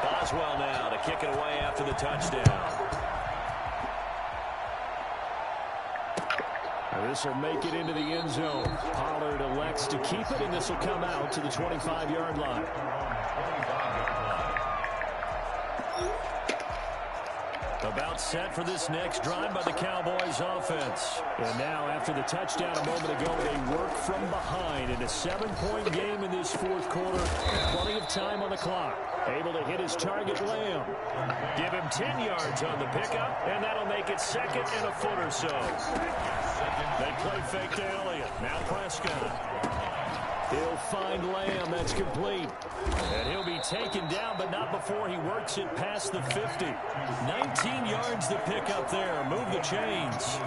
Boswell now to kick it away after the touchdown. This will make it into the end zone. Pollard elects to keep it, and this will come out to the 25-yard line. About set for this next drive by the Cowboys offense. And now, after the touchdown a moment ago, they work from behind in a 7-point game in this 4th quarter. Plenty of time on the clock. Able to hit his target, Lamb. Give him 10 yards on the pickup, and that'll make it 2nd and a foot or so. They play fake to Elliott. Now Prescott. He'll find Lamb. That's complete. And he'll be taken down, but not before he works it past the 50. 19 yards to pick up there. Move the chains.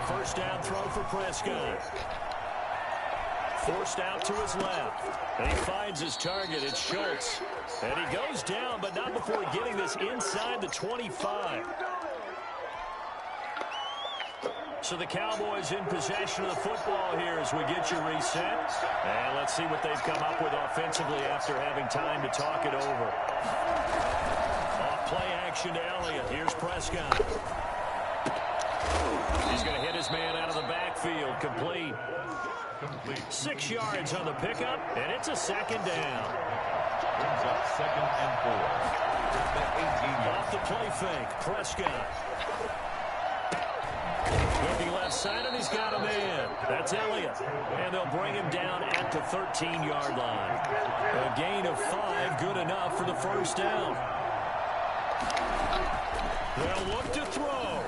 First down throw for Prescott. Forced out to his left. And he finds his target. It's Schultz. And he goes down, but not before getting this inside the 25. So the Cowboys in possession of the football here as we get you reset. And let's see what they've come up with offensively after having time to talk it over. Off play action to Elliott. Here's Prescott. He's going to hit his man out of the backfield. Complete. 6 yards on the pickup, and it's a 2nd down. Brings up 2nd and 4. Off the play fake. Prescott. Looking left side, and he's got a man. That's Elliott. And they'll bring him down at the 13-yard line. A gain of 5, good enough for the first down. They'll look to throw.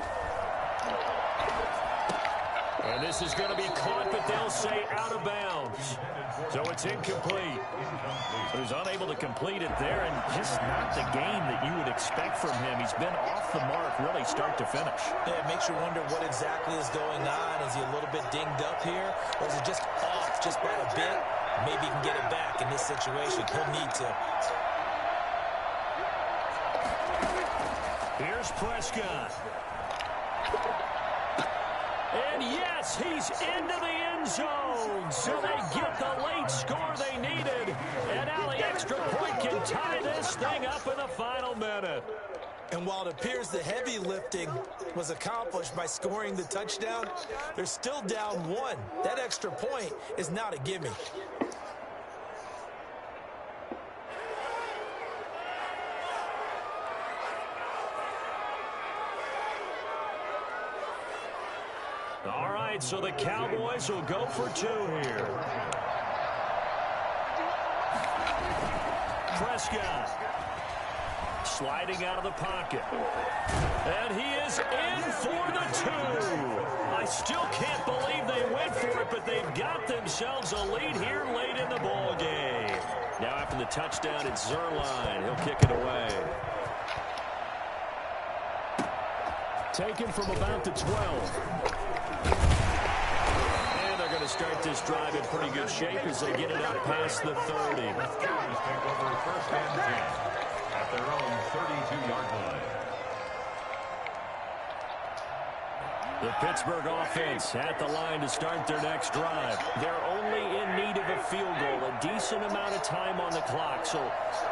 And this is going to be caught, but they'll say out of bounds. So it's incomplete. So he's unable to complete it there, and just not the game that you would expect from him. He's been off the mark really start to finish. Yeah, it makes you wonder what exactly is going on. Is he a little bit dinged up here? Or is it just off just by a bit? Maybe he can get it back in this situation. He'll need to. Here's Prescott. And yes, he's into the end zone. So they get the late score they needed. And now the extra point can tie this thing up in the final minute. And while it appears the heavy lifting was accomplished by scoring the touchdown, they're still down 1. That extra point is not a gimme. right, so the Cowboys will go for 2 here. Prescott sliding out of the pocket. And he is in for the 2. I still can't believe they went for it, but they've got themselves a lead here late in the ball game. Now after the touchdown, it's Zerline. He'll kick it away. Taken from about the 12. And they're going to start this drive in pretty good shape as they get it out past the 30. Take over first and 10 at their own 32-yard line. The Pittsburgh offense at the line to start their next drive. They're only in need of a field goal, a decent amount of time on the clock. So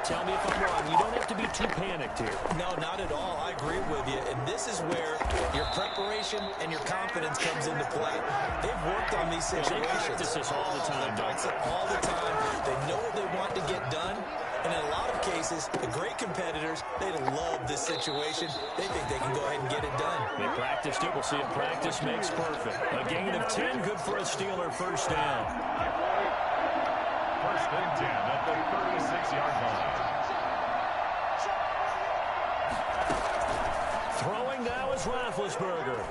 tell me if I'm wrong. You don't have to be too panicked here. No, not at all. I agree with you. And this is where your preparation and your confidence comes into play. They've worked on these situations. They practice this all the time. They practice it all the time. They know what they want to get done. And in a lot of cases, the great competitors, they love this situation. They think they can go ahead and get it done. They practiced it. We'll see if practice makes perfect. A gain of 10, good for a Steeler first down. First and 10 at the 36-yard line. Throwing now is Roethlisberger.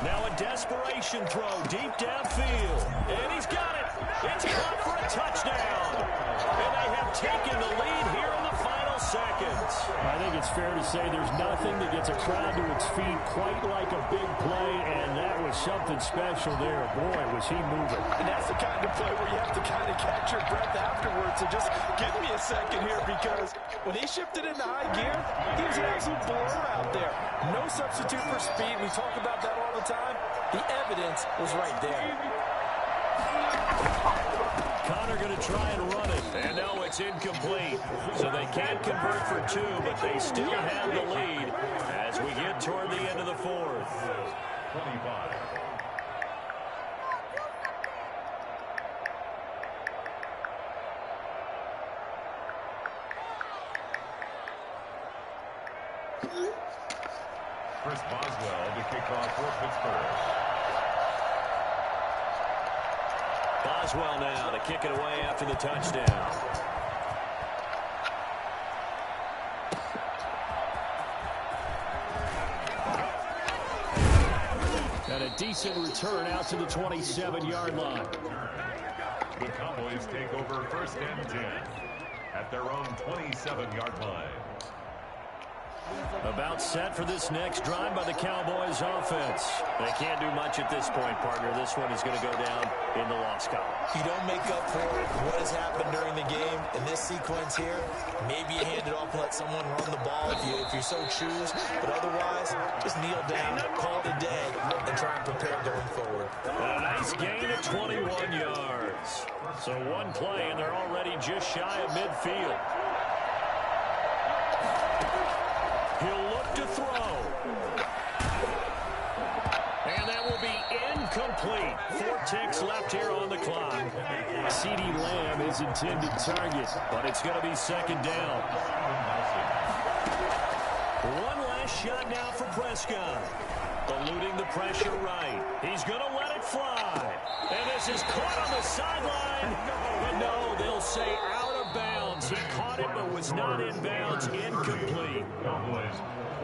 Now a desperation throw deep downfield. And he's got it. It's caught for a touchdown. And they have taken the lead here in the final seconds. I think it's fair to say there's nothing that gets a crowd to its feet quite like a big play, and that was something special there. Boy, was he moving. And that's the kind of play where you have to kind of catch your breath afterwards. So just give me a second here, because when he shifted into high gear, he was an absolute blur out there. No substitute for speed. We talk about that all the time. The evidence was right there. Connor going to try and run it. And no, it's incomplete. So they can't convert for 2, but they still have the lead as we get toward the end of the 4th. 25. Chris Boswell to kick off for Pittsburgh. Boswell now to kick it away after the touchdown. And a decent return out to the 27-yard line. The Cowboys take over first and 10 at their own 27-yard line. About set for this next drive by the Cowboys offense. They can't do much at this point, partner. This one is going to go down in the loss column. You don't make up for what has happened during the game in this sequence here. Maybe you hand it off and let someone run the ball if you so choose. But otherwise, just kneel down, call it a day, and try and prepare going forward. A nice gain of 21 yards. So one play, and they're already just shy of midfield. He'll look to throw. And that will be incomplete. 4 ticks left here on the clock. CeeDee Lamb is intended target, but it's going to be second down. One last shot now for Prescott. Eluding the pressure right. He's going to let it fly. And this is caught on the sideline. But no, they'll say out of bounds. He caught it, but was not in bounds. Incomplete.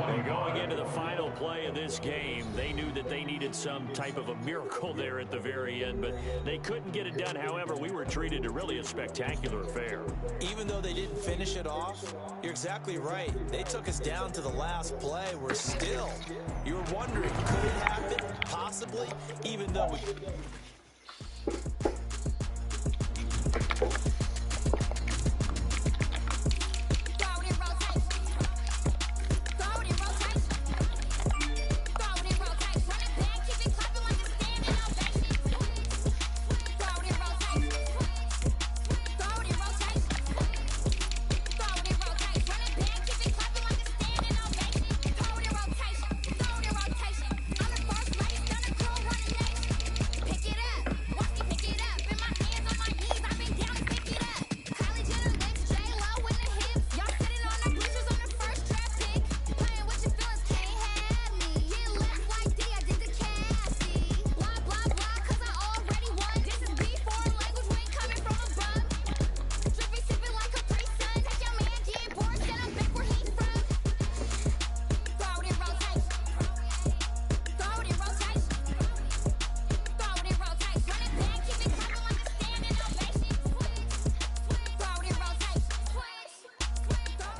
And going into the final play of this game, they knew that they needed some type of a miracle there at the very end, but they couldn't get it done. However, we were treated to really a spectacular affair. Even though they didn't finish it off, you're exactly right. They took us down to the last play. We're still, you were wondering, could it happen? Possibly, even though we... Pick it up, watch me pick it up.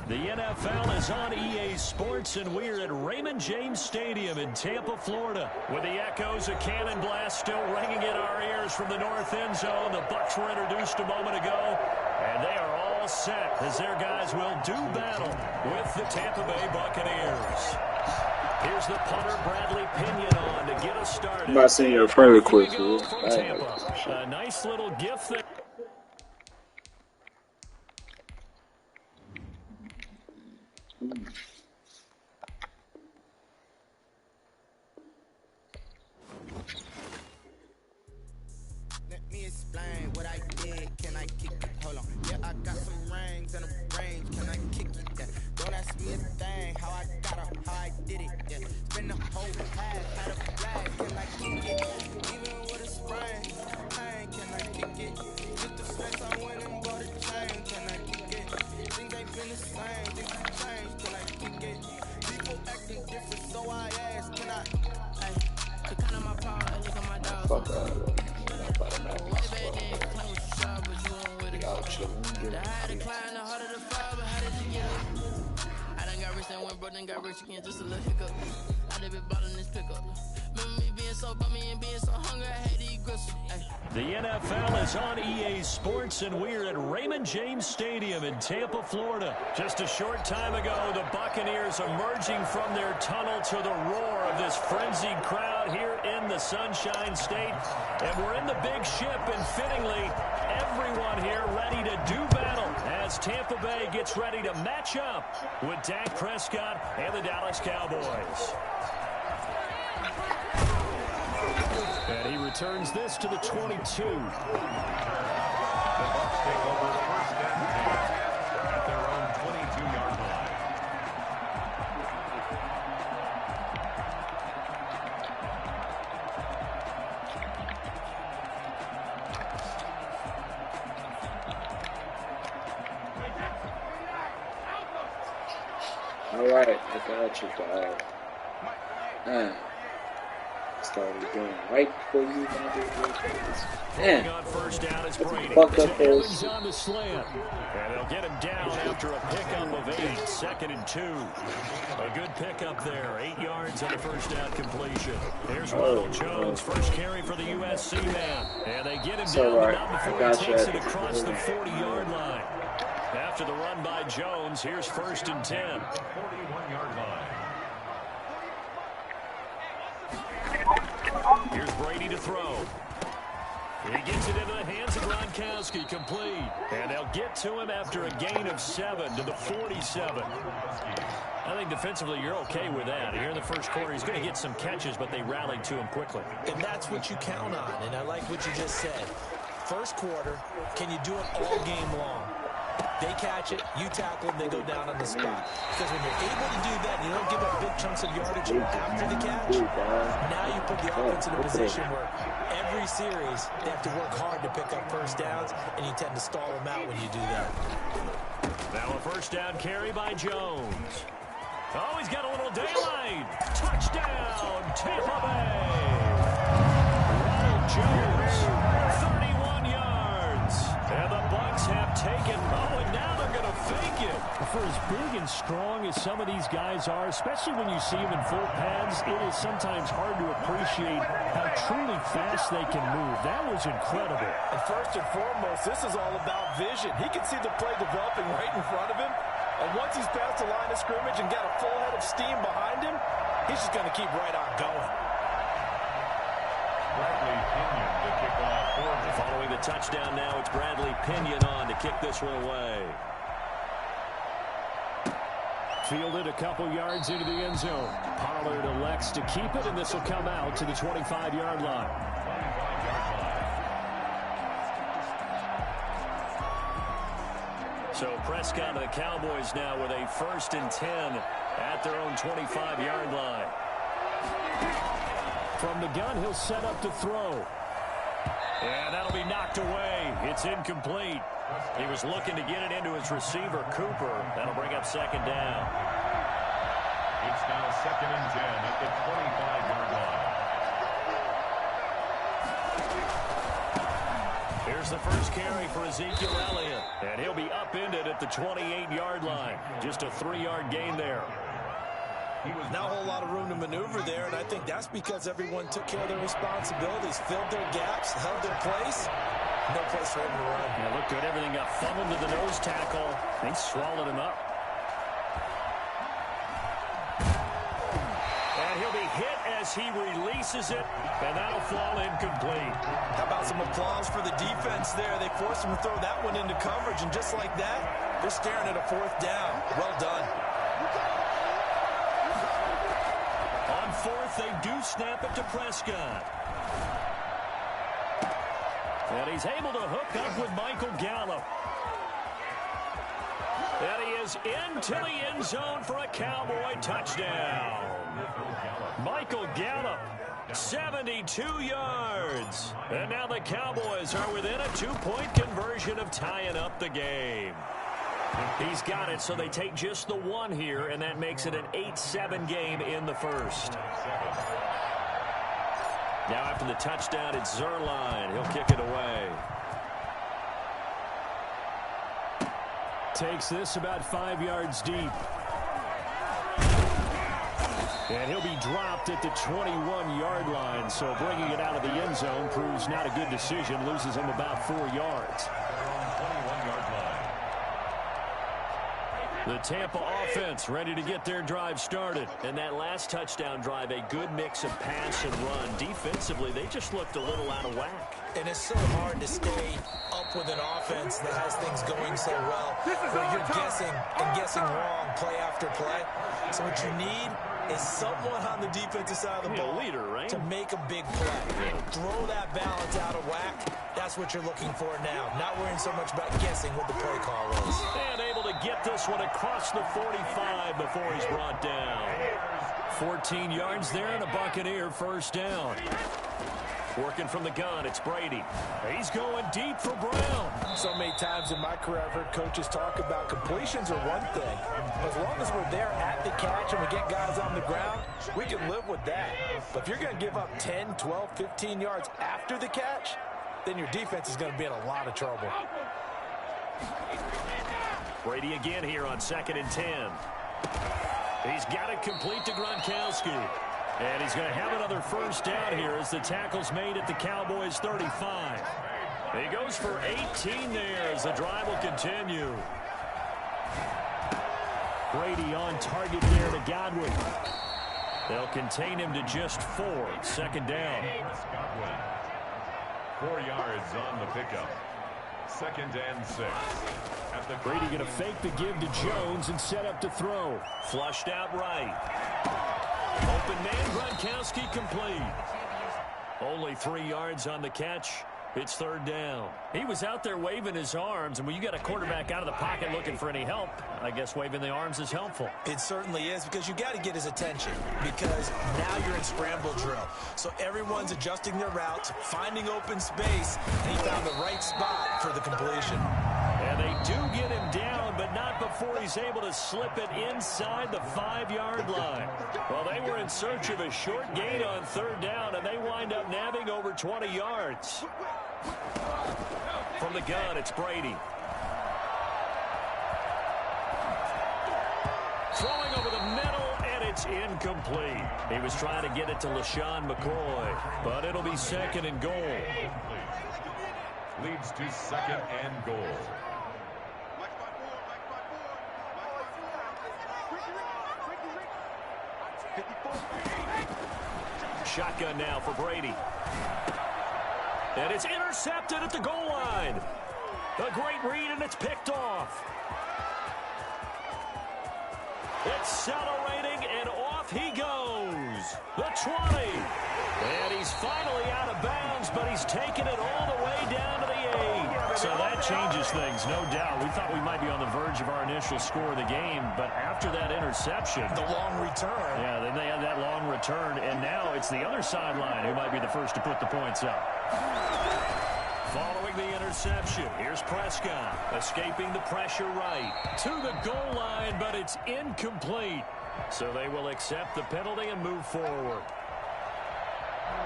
The NFL is on EA Sports, and we're at Raymond James Stadium in Tampa, Florida. With the echoes of Cannon Blast still ringing in our ears from the north end zone, the Bucs were introduced a moment ago, and they are all set as their guys will do battle with the Tampa Bay Buccaneers. Here's the punter, Bradley Pinion, on to get us started. I'm not seeing your friend request. A nice little gift there. Let me explain what I did. Can I kick it? Hold on. Yeah, I got some rings and a range. Can I kick it? Yeah. Don't ask me a thing. How I got up, how I did it. Yeah. Spin the whole half, had a flag. Can I kick it? Even with a sprain, pain. Can I kick it? Just the flex, I went and bought a chain. Can I kick it? Things ain't been the same. Things have changed. Can I kick it? People acting different, so I asked. Can I? Hey, the kind of my power. Look at my dog. Fuck that. Got rich again, just a little hiccup. I done been ballin' this pickup. Remember me being so bummy and being so hungry, I had to eat gristle. The NFL is on EA Sports, and we're at Raymond James Stadium in Tampa, Florida. Just a short time ago, the Buccaneers emerging from their tunnel to the roar of this frenzied crowd here in the Sunshine State. And we're in the big ship, and fittingly, everyone here ready to do battle as Tampa Bay gets ready to match up with Dak Prescott and the Dallas Cowboys. And he returns this to the 22. The Bucs take over first and 10 at their own 22-yard line. All right, I got you, dog. Started doing right before you Damn. On first down is Brady. Fuck up first. On the slant. And they'll get him down after a pickup of 8. 2nd and 2. A good pickup there. 8 yards on the first down completion. Here's Ronald Jones. First carry for the USC man. And they get him down not before he takes it across the 40-yard line. After the run by Jones, here's 1st and 10. 41-yard line. Here's Brady to throw. He gets it into the hands of Gronkowski, complete. And they'll get to him after a gain of 7 to the 47. I think defensively you're okay with that. Here in the first quarter, he's going to get some catches, but they rallied to him quickly. And that's what you count on, and I like what you just said. First quarter, can you do it all game long? They catch it, you tackle, they go down on the spot. Because when you're able to do that, you don't give up big chunks of yardage after the catch. Now you put the offense in a position where every series they have to work hard to pick up first downs, and you tend to stall them out when you do that. Now a first down carry by Jones. Oh, he's got a little daylight. Touchdown, Tampa Bay. Ronald Jones, 31 yards. And the Bucs have taken, and now they're going to fake it. For as big and strong as some of these guys are, especially when you see them in full pads, it is sometimes hard to appreciate how truly fast they can move. That was incredible. And first and foremost, this is all about vision. He can see the play developing right in front of him. And once he's past the line of scrimmage and got a full head of steam behind him, he's just going to keep right on going. Bradley Pinion to kick off for them. Following the touchdown now, it's Bradley Pinion on to kick this one away. Fielded a couple yards into the end zone. Pollard elects to keep it, and this will come out to the 25-yard line. 25-yard line. So Prescott of the Cowboys now with a 1st and 10 at their own 25-yard line. From the gun, he'll set up to throw. And that'll be knocked away. It's incomplete. He was looking to get it into his receiver, Cooper. That'll bring up 2nd down. It's now 2nd and 10 at the 25-yard line. Here's the first carry for Ezekiel Elliott. And he'll be upended at the 28-yard line. Just a 3-yard gain there. Not a whole lot of room to maneuver there, and I think that's because everyone took care of their responsibilities, filled their gaps, held their place. No place for him to run. Yeah, looked good. Everything got fumbled to the nose tackle. They swallowed him up. And he'll be hit as he releases it, and that'll fall incomplete. How about some applause for the defense there? They forced him to throw that one into coverage, and just like that, they're staring at a 4th down. Well done. On 4th, they do snap it to Prescott. And he's able to hook up with Michael Gallup. And he is into the end zone for a Cowboy touchdown. Michael Gallup, 72 yards. And now the Cowboys are within a 2-point conversion of tying up the game. He's got it, so they take just the 1 here, and that makes it an 8-7 game in the first. Now after the touchdown, it's Zerline. He'll kick it away. Takes this about 5 yards deep. And he'll be dropped at the 21-yard line, so bringing it out of the end zone proves not a good decision. Loses him about 4 yards. 21-yard line. The Tampa offense ready to get their drive started. And that last touchdown drive, a good mix of pass and run. Defensively, they just looked a little out of whack. And it's so hard to stay up with an offense that has things going so well, where you're guessing and guessing wrong play after play. So what you need is someone on the defensive side of the ball leader, right? to make a big play. Throw that balance out of whack. That's what you're looking for now. Not worrying so much about guessing what the play call is. And able to get this one across the 45 before he's brought down. 14 yards there and a Buccaneer first down. Working from the gun, it's Brady. He's going deep for Brown. So many times in my career I've heard coaches talk about completions are one thing. As long as we're there at the catch and we get guys on the ground, we can live with that. But if you're going to give up 10, 12, 15 yards after the catch, then your defense is going to be in a lot of trouble. Brady again here on 2nd and 10. He's got it complete to Gronkowski. And he's going to have another first down here as the tackle's made at the Cowboys 35. He goes for 18 there as the drive will continue. Brady on target there to Godwin. They'll contain him to just 4. 2nd down. 4 yards on the pickup. 2nd and 6. Brady going to fake the give to Jones and set up to throw. Flushed out right. Open man, Gronkowski complete. Only 3 yards on the catch. It's 3rd down. He was out there waving his arms, and when you got a quarterback out of the pocket looking for any help, I guess waving the arms is helpful. It certainly is, because you got to get his attention, because now you're in scramble drill. So everyone's adjusting their routes, finding open space, and he found the right spot for the completion. And they do get him down, but not before he's able to slip it inside the 5-yard line. Well, they were in search of a short gain on 3rd down, and they wind up nabbing over 20 yards. From the gun, it's Brady. Throwing over the middle, and it's incomplete. He was trying to get it to LaShawn McCoy, but it'll be 2nd and goal. Leads to 2nd and goal. Shotgun now for Brady. And it's intercepted at the goal line. A great read, and it's picked off. Accelerating, and off he goes. The 20. And he's finally out of bounds, but he's taken it all the way down to the 8. So that changes things, no doubt. We thought we might be on the verge of our initial score of the game, but after that interception. The long return. Yeah, then they had that long return, and now it's the other sideline who might be the first to put the points up. Following the interception, here's Prescott, escaping the pressure right. To the goal line, but it's incomplete. So they will accept the penalty and move forward.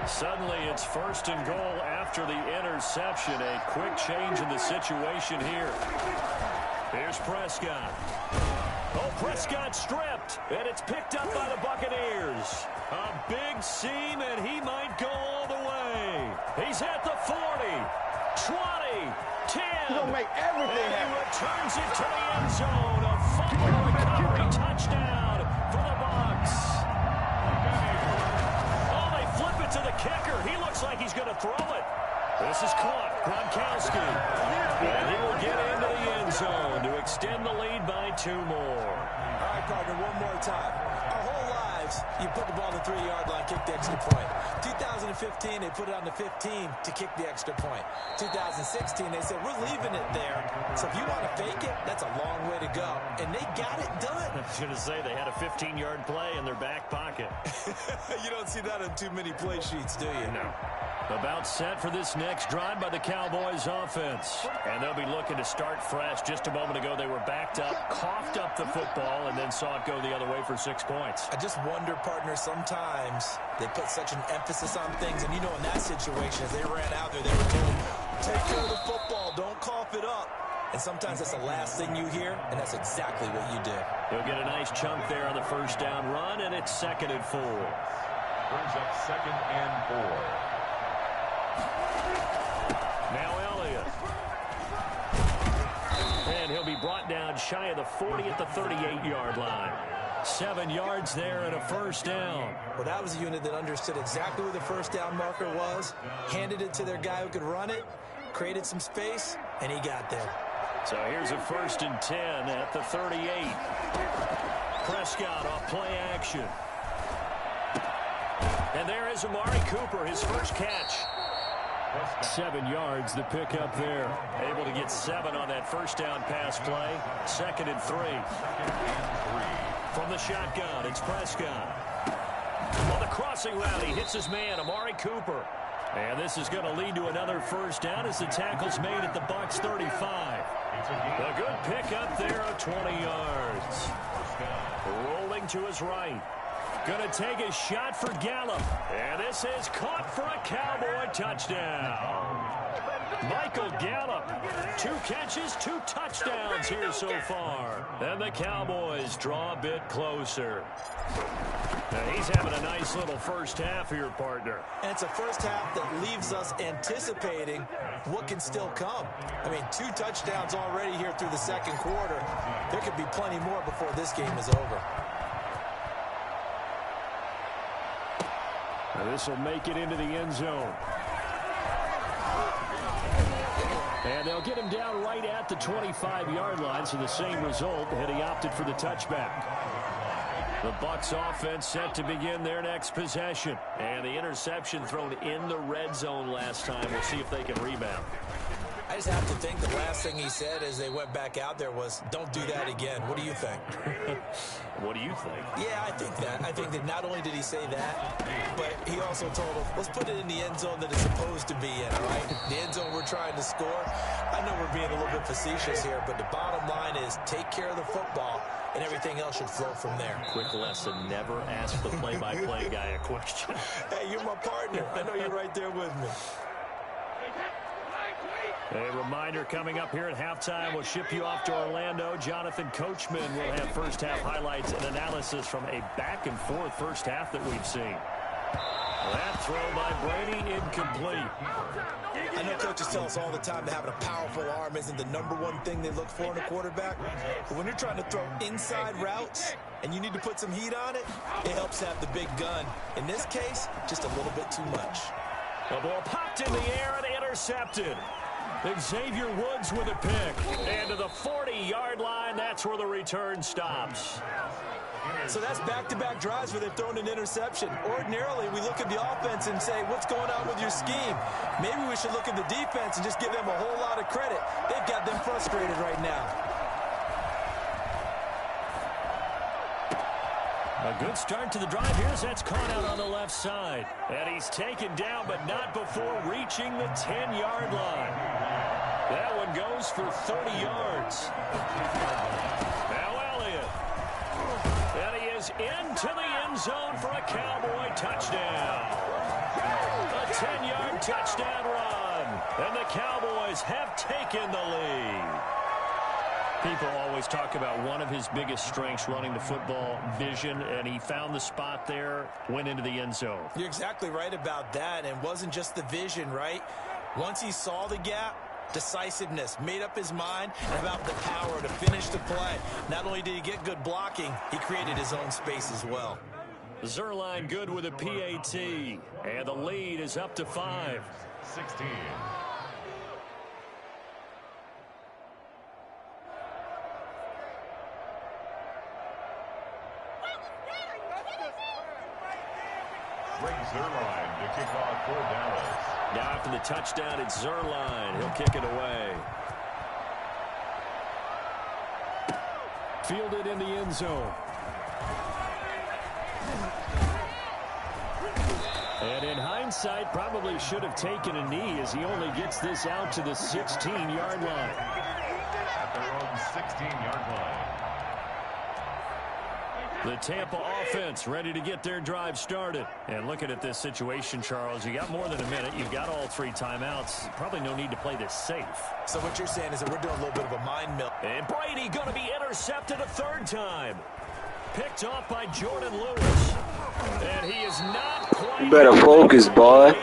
Suddenly it's 1st and goal after the interception. A quick change in the situation here. Here's Prescott. Oh, Prescott stripped, and it's picked up by the Buccaneers. A big seam, and he might go all the way. He's at the 40, 20, 10. He's going to make everything happen. He returns it to the end zone. A fumble recovery touchdown for the Bucs. Oh, they flip it to the kicker. He looks like he's going to throw it. This is caught. Gronkowski. And he will get into the end zone to extend the lead by 2 more. All right, partner, one more time. Our whole lives, you put the ball on the 3-yard line, kick the extra point. 2015, they put it on the 15 to kick the extra point. 2016, they said, we're leaving it there. So if you want to fake it, that's a long way to go. And they got it done. I was going to say, they had a 15-yard play in their back pocket. You don't see that on too many play sheets, do you? No. About set for this next drive by the Cowboys offense. And they'll be looking to start fresh. Just a moment ago, they were backed up, coughed up the football, and then saw it go the other way for 6 points. I just wonder, partner, sometimes they put such an emphasis on things. And, you know, in that situation, as they ran out there, they were told, take care of the football, don't cough it up. And sometimes that's the last thing you hear, and that's exactly what you did. He'll get a nice chunk there on the 1st down run, and it's 2nd and 4. Brings up 2nd and 4. Now Elliott. And he'll be brought down shy of the 40 at the 38-yard line. 7 yards there and a 1st down. Well, that was a unit that understood exactly where the 1st down marker was, handed it to their guy who could run it, created some space, and he got there. So here's a 1st and 10 at the 38. Prescott off play action. And there is Amari Cooper, his first catch. 7 yards, the pickup there. Able to get 7 on that 1st down pass play. 2nd and 3. From the shotgun, it's Prescott. On the crossing route, he hits his man, Amari Cooper. And this is going to lead to another 1st down as the tackle's made at the Bucs 35. A good pickup there of 20 yards. Rolling to his right. Going to take a shot for Gallup. And this is caught for a Cowboy touchdown. Michael Gallup, 2 catches, 2 touchdowns here so far. And the Cowboys draw a bit closer. Now he's having a nice little 1st half here, partner. And it's a 1st half that leaves us anticipating what can still come. I mean, 2 touchdowns already here through the 2nd quarter. There could be plenty more before this game is over. Now this will make it into the end zone. And they'll get him down right at the 25-yard line, so the same result, and he opted for the touchback. The Bucs offense set to begin their next possession. And the interception thrown in the red zone last time. We'll see if they can rebound. I just have to think the last thing he said as they went back out there was, don't do that again. What do you think? What do you think? Yeah, I think that. I think that not only did he say that, but he also told him, let's put it in the end zone that it's supposed to be in, all right? The end zone we're trying to score. I know we're being a little bit facetious here, but the bottom line is take care of the football, and everything else should flow from there. Quick lesson, never ask the play-by-play guy a question. Hey, you're my partner. I know you're right there with me. A reminder coming up here at halftime. We'll ship you off to Orlando. Jonathan Coachman will have 1st half highlights and analysis from a back-and-forth 1st half that we've seen. That throw by Brady incomplete. I know coaches tell us all the time that having a powerful arm isn't the #1 thing they look for in a quarterback. But when you're trying to throw inside routes and you need to put some heat on it, it helps have the big gun. In this case, just a little bit too much. The ball popped in the air and intercepted. Xavier Woods with a pick. And to the 40-yard line, that's where the return stops. So that's back-to-back drives where they've thrown an interception. Ordinarily, we look at the offense and say, what's going on with your scheme? Maybe we should look at the defense and just give them a whole lot of credit. They've got them frustrated right now. A good start to the drive here as that's caught out on the left side. And he's taken down, but not before reaching the 10-yard line. That one goes for 30 yards. Now Elliott. And he is into the end zone for a Cowboy touchdown. 10-yard touchdown run. And the Cowboys have taken the lead. People always talk about one of his biggest strengths running the football, vision, and he found the spot there, went into the end zone. You're exactly right about that, and it wasn't just the vision, right? Once he saw the gap, decisiveness, made up his mind, and about the power to finish the play. Not only did he get good blocking, he created his own space as well. Zerline good with a PAT, and the lead is up to 5. 16. Zerline to kick off for Dallas. Now after the touchdown, it's Zerline. He'll kick it away. Fielded in the end zone. And in hindsight, probably should have taken a knee as he only gets this out to the 16-yard line. At their own 16-yard line. The Tampa offense ready to get their drive started. And looking at this situation, Charles, you got more than a minute. You've got all 3 timeouts. Probably no need to play this safe. So what you're saying is that we're doing a little bit of a mind meld. And Brady going to be intercepted a 3rd time. Picked off by Jordan Lewis. And he is not quite... You better focus, boy.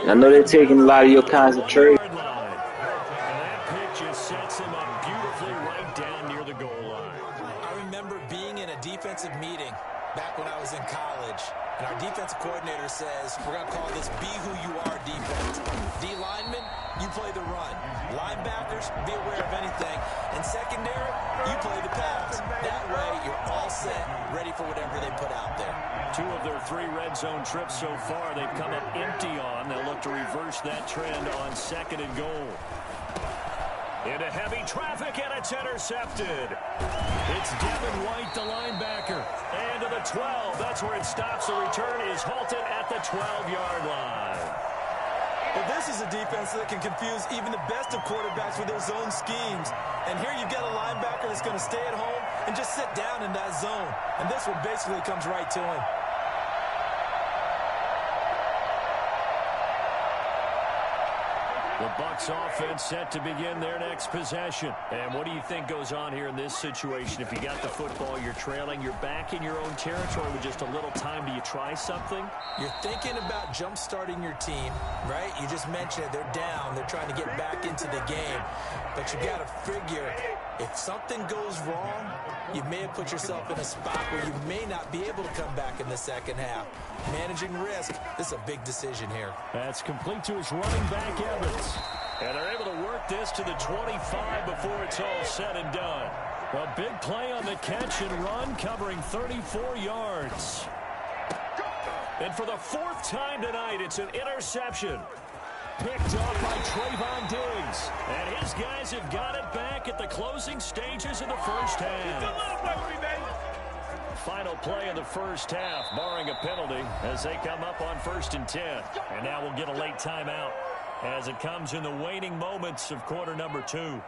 I know they're taking a lot of your concentration. And that pick just sets him up beautifully right down near the goal line. I remember being in a defensive meeting back when I was in college, and our defensive coordinator says, we're going to call this be who you are defense. D linemen, you play the run. Linebackers, be aware of anything. And secondary, you play the pass. That way, you're all set, ready for whatever they put out there. 2 of their 3 red zone trips so far, they've come up empty on. They'll look to reverse that trend on 2nd and goal. Into heavy traffic, and it's intercepted. It's Devin White, the linebacker. And to the 12. That's where it stops. The return is halted at the 12-yard line. Well, this is a defense that can confuse even the best of quarterbacks with their zone schemes. And here you've got a linebacker that's going to stay at home and just sit down in that zone. And this one basically comes right to him. The Bucs offense set to begin their next possession. And what do you think goes on here in this situation? If you got the football, you're trailing, you're back in your own territory with just a little time. Do you try something? You're thinking about jump-starting your team, right? You just mentioned it. They're down. They're trying to get back into the game. But you got to figure, if something goes wrong, you may have put yourself in a spot where you may not be able to come back in the second half. Managing risk, this is a big decision here. That's complete to his running back, Evans. And they're able to work this to the 25 before it's all said and done. A big play on the catch and run, covering 34 yards. And for the 4th time tonight, it's an interception. Picked off by Trayvon Diggs. And his guys have got it back at the closing stages of the first half. Final play of the first half, barring a penalty, as they come up on 1st and 10. And now we'll get a late timeout as it comes in the waning moments of quarter number 2.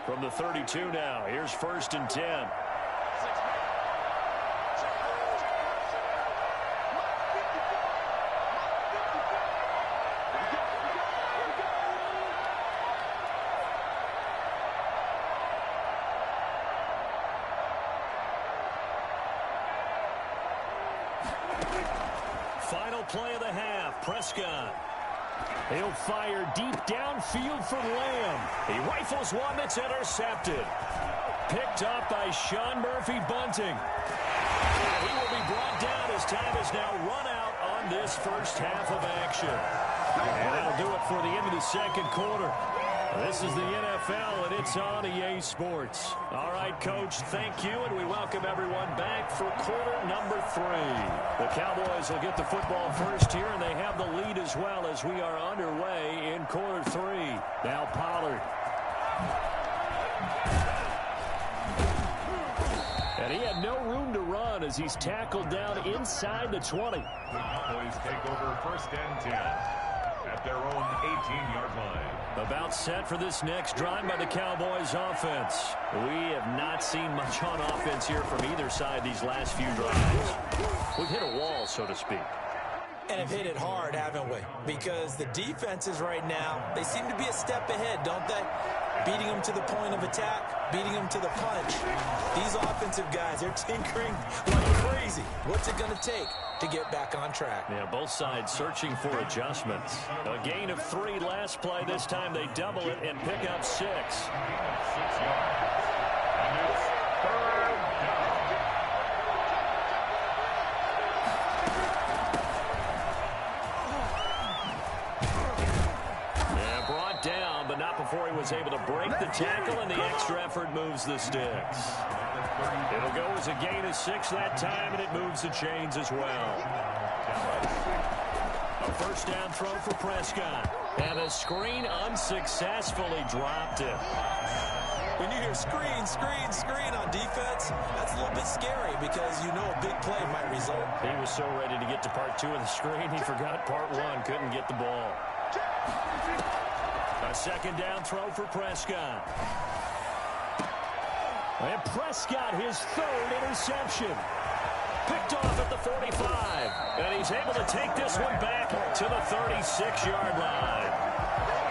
From the 32 now, here's 1st and 10. Final play of the half, Prescott. He'll fire deep downfield for Lamb. He rifles one that's intercepted. Picked up by Sean Murphy-Bunting. He will be brought down as time is now run out on this first half of action. And that'll do it for the end of the second quarter. This is the NFL, and it's on EA Sports. All right, Coach, thank you, and we welcome everyone back for quarter number 3. The Cowboys will get the football first here, and they have the lead as well as we are underway in quarter 3. Now Pollard. And he had no room to run as he's tackled down inside the 20. The Cowboys take over 1st and 10 at their own 18-yard line. About set for this next drive by the Cowboys offense. We have not seen much on offense here from either side these last few drives. We've hit a wall, so to speak. And have hit it hard, haven't we? Because the defenses right now, they seem to be a step ahead, don't they? Beating them to the point of attack, beating them to the punch. These offensive guys, they're tinkering like crazy. What's it going to take to get back on track? Yeah, both sides searching for adjustments. A gain of 3 last play. This time they double it and pick up 6. 6 yards. And it's 3rd down. Yeah, brought down, but not before he was able to break the tackle, and the extra effort moves the sticks. It'll go as a gain of 6 that time, and it moves the chains as well. A first down throw for Prescott. And a screen unsuccessfully dropped it. When you hear screen, screen, screen on defense, that's a little bit scary because you know a big play might result. He was so ready to get to part 2 of the screen, he forgot part 1, couldn't get the ball. A second down throw for Prescott. And Prescott, his 3rd interception. Picked off at the 45. And he's able to take this one back to the 36-yard line.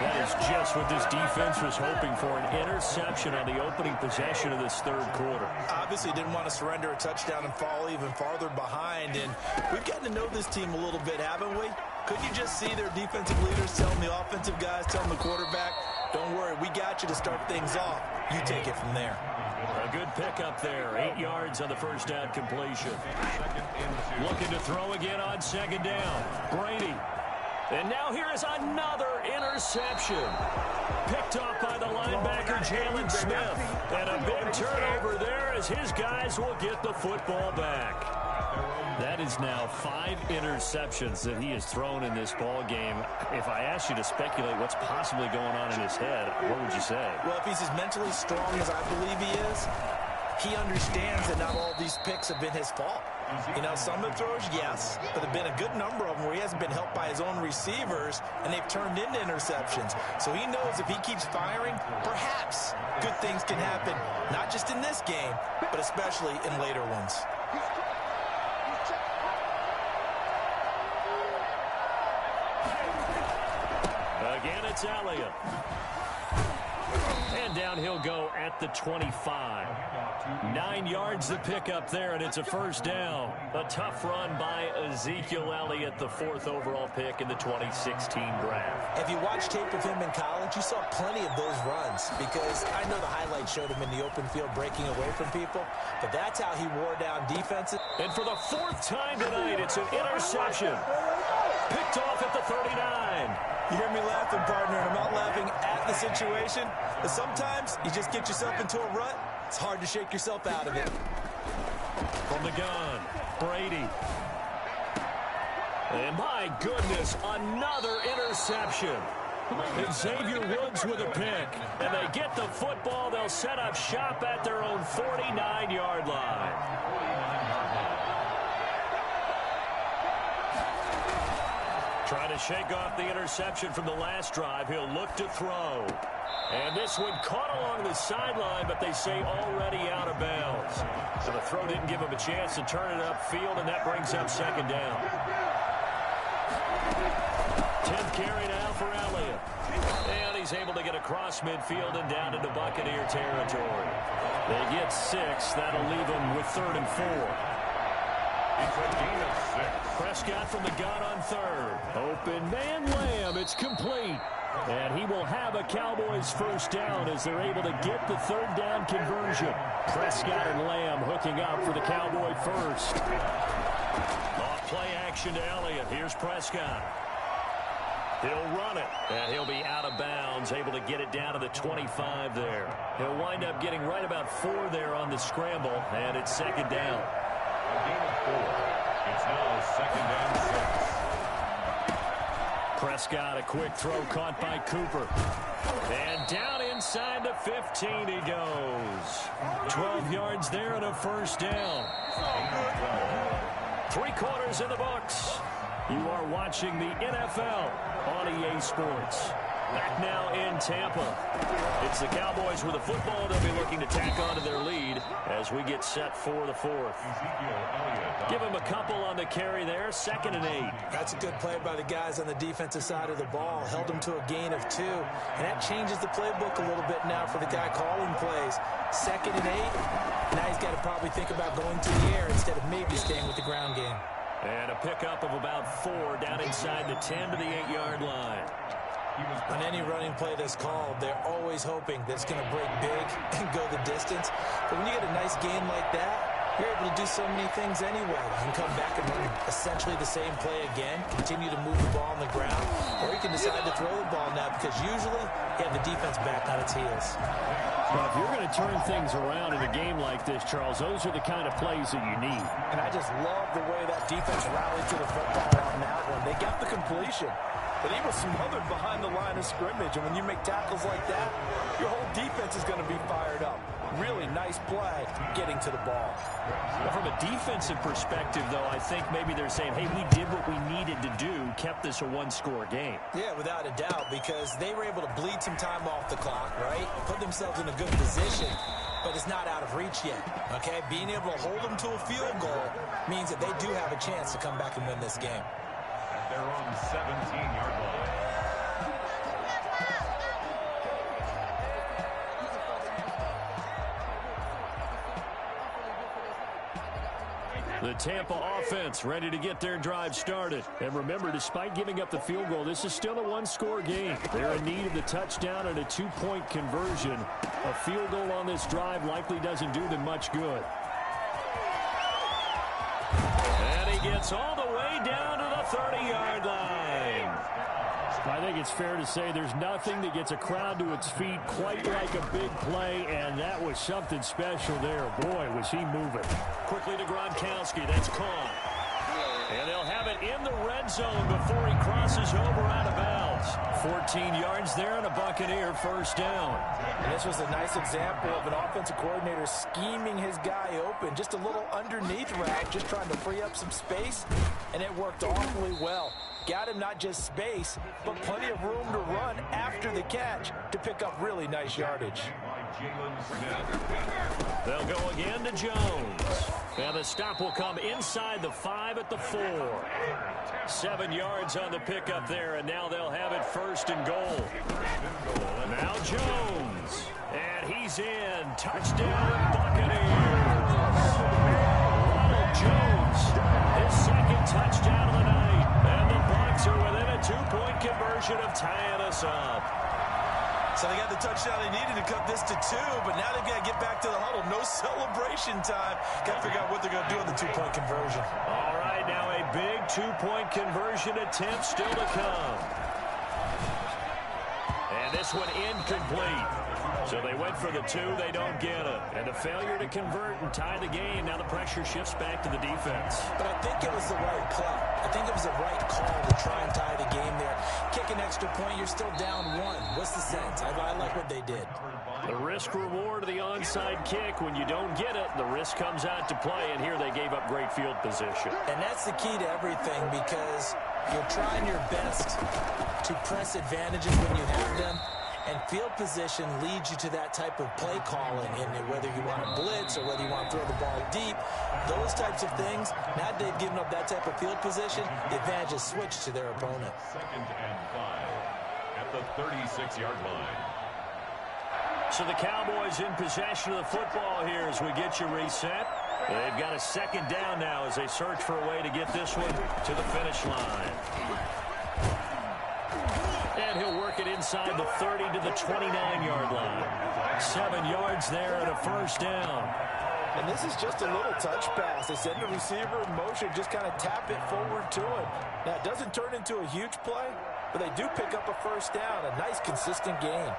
That is just what this defense was hoping for, an interception on the opening possession of this 3rd quarter. Obviously didn't want to surrender a touchdown and fall even farther behind. And we've gotten to know this team a little bit, haven't we? Couldn't you just see their defensive leaders telling the offensive guys, telling the quarterback, don't worry, we got you to start things off. You take it from there. A good pickup there. 8 yards on the first down completion. Looking to throw again on second down. Brady. And now here is another interception. Picked off by the linebacker, Jalen Smith. And a big turnover there as his guys will get the football back. That is now 5 interceptions that he has thrown in this ball game. If I asked you to speculate what's possibly going on in his head, what would you say? Well, if he's as mentally strong as I believe he is, he understands that not all these picks have been his fault. You know, some of the throws, yes, but there have been a good number of them where he hasn't been helped by his own receivers, and they've turned into interceptions. So he knows if he keeps firing, perhaps good things can happen, not just in this game, but especially in later ones. Again, it's Elliott. And down he'll go at the 25. 9 yards to pick up there, and it's a first down. A tough run by Ezekiel Elliott, the 4th overall pick in the 2016 draft. If you watched tape of him in college, you saw plenty of those runs because I know the highlights showed him in the open field breaking away from people, but that's how he wore down defenses. And for the 4th time tonight, it's an interception. Picked off at the 39. You hear me laughing, partner, and I'm not laughing at the situation, but sometimes you just get yourself into a rut. It's hard to shake yourself out of it. From the gun, Brady. And my goodness, another interception. And Xavier Woods with a pick. And they get the football. They'll set up shop at their own 49-yard line. Trying to shake off the interception from the last drive. He'll look to throw. And this one caught along the sideline, but they say already out of bounds. So the throw didn't give him a chance to turn it upfield, and that brings up second down. 10th carry now for Elliott. And he's able to get across midfield and down into Buccaneer territory. They get 6. That'll leave them with 3rd and 4. It's a gain of 6. Prescott from the gun on 3rd. Open man Lamb. It's complete. And he will have a Cowboys first down as they're able to get the 3rd down conversion. Prescott and Lamb hooking up for the Cowboy first. Off play action to Elliott. Here's Prescott. He'll run it, and he'll be out of bounds, able to get it down to the 25 there. He'll wind up getting right about 4 there on the scramble, and it's second down. A gain of 4. It's now 2nd and 6. Prescott, a quick throw caught by Cooper. And down inside the 15 he goes. 12 yards there and a first down. 3 quarters in the books. You are watching the NFL on EA Sports. Back now in Tampa. It's the Cowboys with the football. They'll be looking to tack on to their lead as we get set for the fourth. Give them a couple on the carry there. 2nd and 8. That's a good play by the guys on the defensive side of the ball. Held them to a gain of 2. And that changes the playbook a little bit now for the guy calling plays. 2nd and 8. Now he's got to probably think about going to the air instead of maybe staying with the ground game. And a pickup of about 4 down inside the 10 to the 8-yard line. On any running play that's called, they're always hoping that it's going to break big and go the distance. But when you get a nice gain like that, you're able to do so many things anyway. You can come back and run essentially the same play again, continue to move the ball on the ground, or you can decide to throw the ball now because usually you have the defense back on its heels. Well, if you're going to turn things around in a game like this, Charles, those are the kind of plays that you need. And I just love the way that defense rallied to the football on that one. They got the completion, but he was smothered behind the line of scrimmage. And when you make tackles like that, your whole defense is going to be fired up. Really nice play getting to the ball. Well, from a defensive perspective, though, I think maybe they're saying, hey, we did what we needed to do, kept this a one-score game. Yeah, without a doubt, because they were able to bleed some time off the clock, right? Put themselves in a good position, but it's not out of reach yet, okay? Being able to hold them to a field goal means that they do have a chance to come back and win this game. At their own 17-yard line. The Tampa offense ready to get their drive started. And remember, despite giving up the field goal, this is still a one-score game. They're in need of the touchdown and a 2-point conversion. A field goal on this drive likely doesn't do them much good. And he gets all the way down to the 30-yard line. I think it's fair to say there's nothing that gets a crowd to its feet quite like a big play, and that was something special there. Boy, was he moving. Quickly to Gronkowski. That's caught. And they'll have it in the red zone before he crosses over out of bounds. 14 yards there and a Buccaneer first down. And this was a nice example of an offensive coordinator scheming his guy open. Just a little underneath route, just trying to free up some space, and it worked awfully well. Got him not just space, but plenty of room to run after the catch to pick up really nice yardage. They'll go again to Jones. And the stop will come inside the 5 at the 4. 7 yards on the pickup there, and now they'll have it first and goal. Now Jones. And he's in. Touchdown, Buccaneers. Ronald Jones, his second touchdown of the night. And the Bucs are within a 2-point conversion of tying us up. So they got the touchdown they needed to cut this to 2, but now they've got to get back to the huddle. No celebration time. Got to figure out what they're going to do with the 2-point conversion. All right, now a big 2-point conversion attempt still to come. And this one incomplete. So they went for the 2, they don't get it. And a failure to convert and tie the game. Now the pressure shifts back to the defense. But I think it was the right play. I think it was the right call to try and tie the game there. Kick an extra point, you're still down 1. What's the sense? I like what they did. The risk reward of the onside kick. When you don't get it, the risk comes out to play. And here they gave up great field position. And that's the key to everything, because you're trying your best to press advantages when you have them. And field position leads you to that type of play calling, and whether you want to blitz or whether you want to throw the ball deep, those types of things. Now they've given up that type of field position, the advantage is switched to their opponent. 2nd and 5 at the 36-yard line. So the Cowboys in possession of the football here as we get you reset. They've got a 2nd down now as they search for a way to get this one to the finish line. And he'll work it inside the 30 to the 29-yard line. 7 yards there and a first down. And this is just a little touch pass. They send the receiver in motion, just kind of tap it forward to him. Now, it doesn't turn into a huge play, but they do pick up a first down. A nice, consistent gain.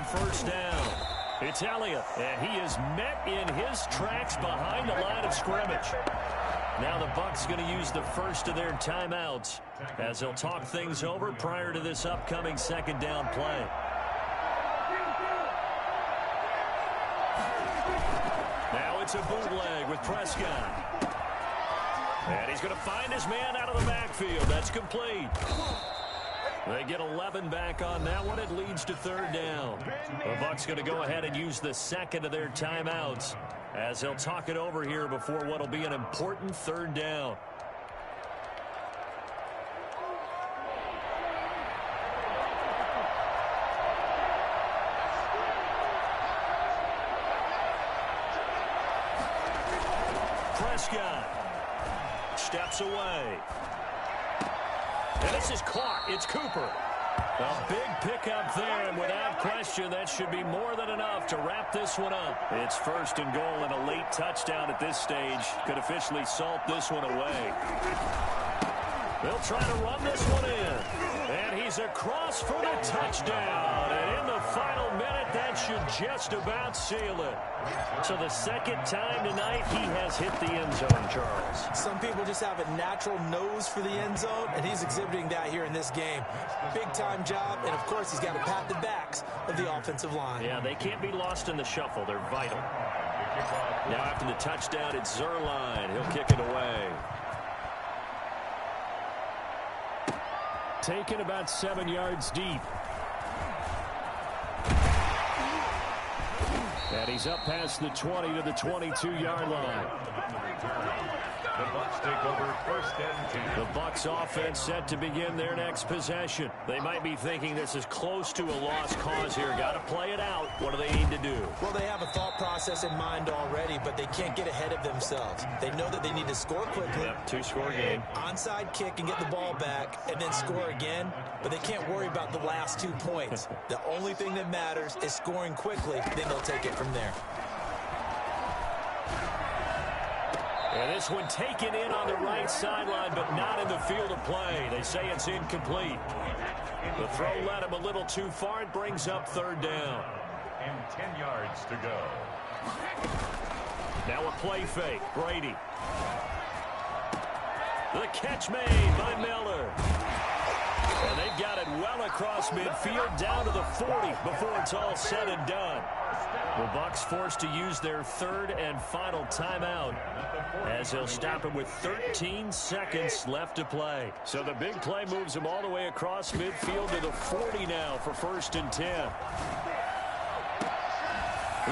First down. It's Elliott, and he is met in his tracks behind the line of scrimmage. Now the Bucs going to use the first of their timeouts as they'll talk things over prior to this upcoming second down play. Now it's a bootleg with Prescott. And he's going to find his man out of the backfield. That's complete. They get 11 back on that one. It leads to third down. The Bucs going to go ahead and use the second of their timeouts as they'll talk it over here before what will be an important third down. Prescott steps away. And this is caught. It's Cooper. A big pickup there, and without question, that should be more than enough to wrap this one up. It's first and goal, and a late touchdown at this stage could officially salt this one away. They'll try to run this one in. And he's across for the touchdown. And in the final minute, that should just about seal it. So the second time tonight, he has hit the end zone, Charles. Some people just have a natural nose for the end zone, and he's exhibiting that here in this game. Big-time job, and of course, he's got to pat the backs of the offensive line. Yeah, they can't be lost in the shuffle. They're vital. Now after the touchdown, it's Zerline. He'll kick it away. Taken about 7 yards deep. And he's up past the 20 to the 22-yard line. The Bucs take over first and 10. The Bucs offense set to begin their next possession. They might be thinking this is close to a lost cause here. Got to play it out. What do they need to do? Well, they have a thought process in mind already, but they can't get ahead of themselves. They know that they need to score quickly. Yep, two-score game. Onside kick and get the ball back and then score again, but they can't worry about the last 2 points. The only thing that matters is scoring quickly, then they'll take it from there. And this one taken in on the right sideline, but not in the field of play. They say it's incomplete. The throw led him a little too far. It brings up third down. And 10 yards to go. Now a play fake. Brady. The catch made by Miller. And they've got it well across midfield down to the 40 before it's all said and done. The Bucs forced to use their third and final timeout as they'll stop it with 13 seconds left to play. So the big play moves them all the way across midfield to the 40 now for first and 10.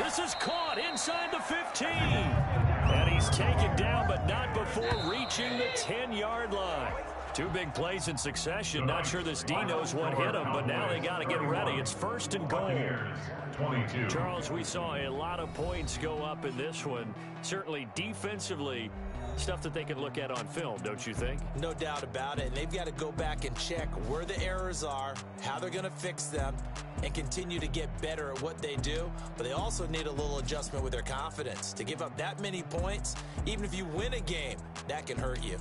This is caught inside the 15. And he's taken down, but not before reaching the 10-yard line. 2 big plays in succession. Not sure this D knows what hit him, but now they got to get ready. It's first and goal. 22. Charles, we saw a lot of points go up in this one. Certainly defensively, stuff that they can look at on film, don't you think? No doubt about it. And they've got to go back and check where the errors are, how they're going to fix them, and continue to get better at what they do. But they also need a little adjustment with their confidence. To give up that many points, even if you win a game, that can hurt you.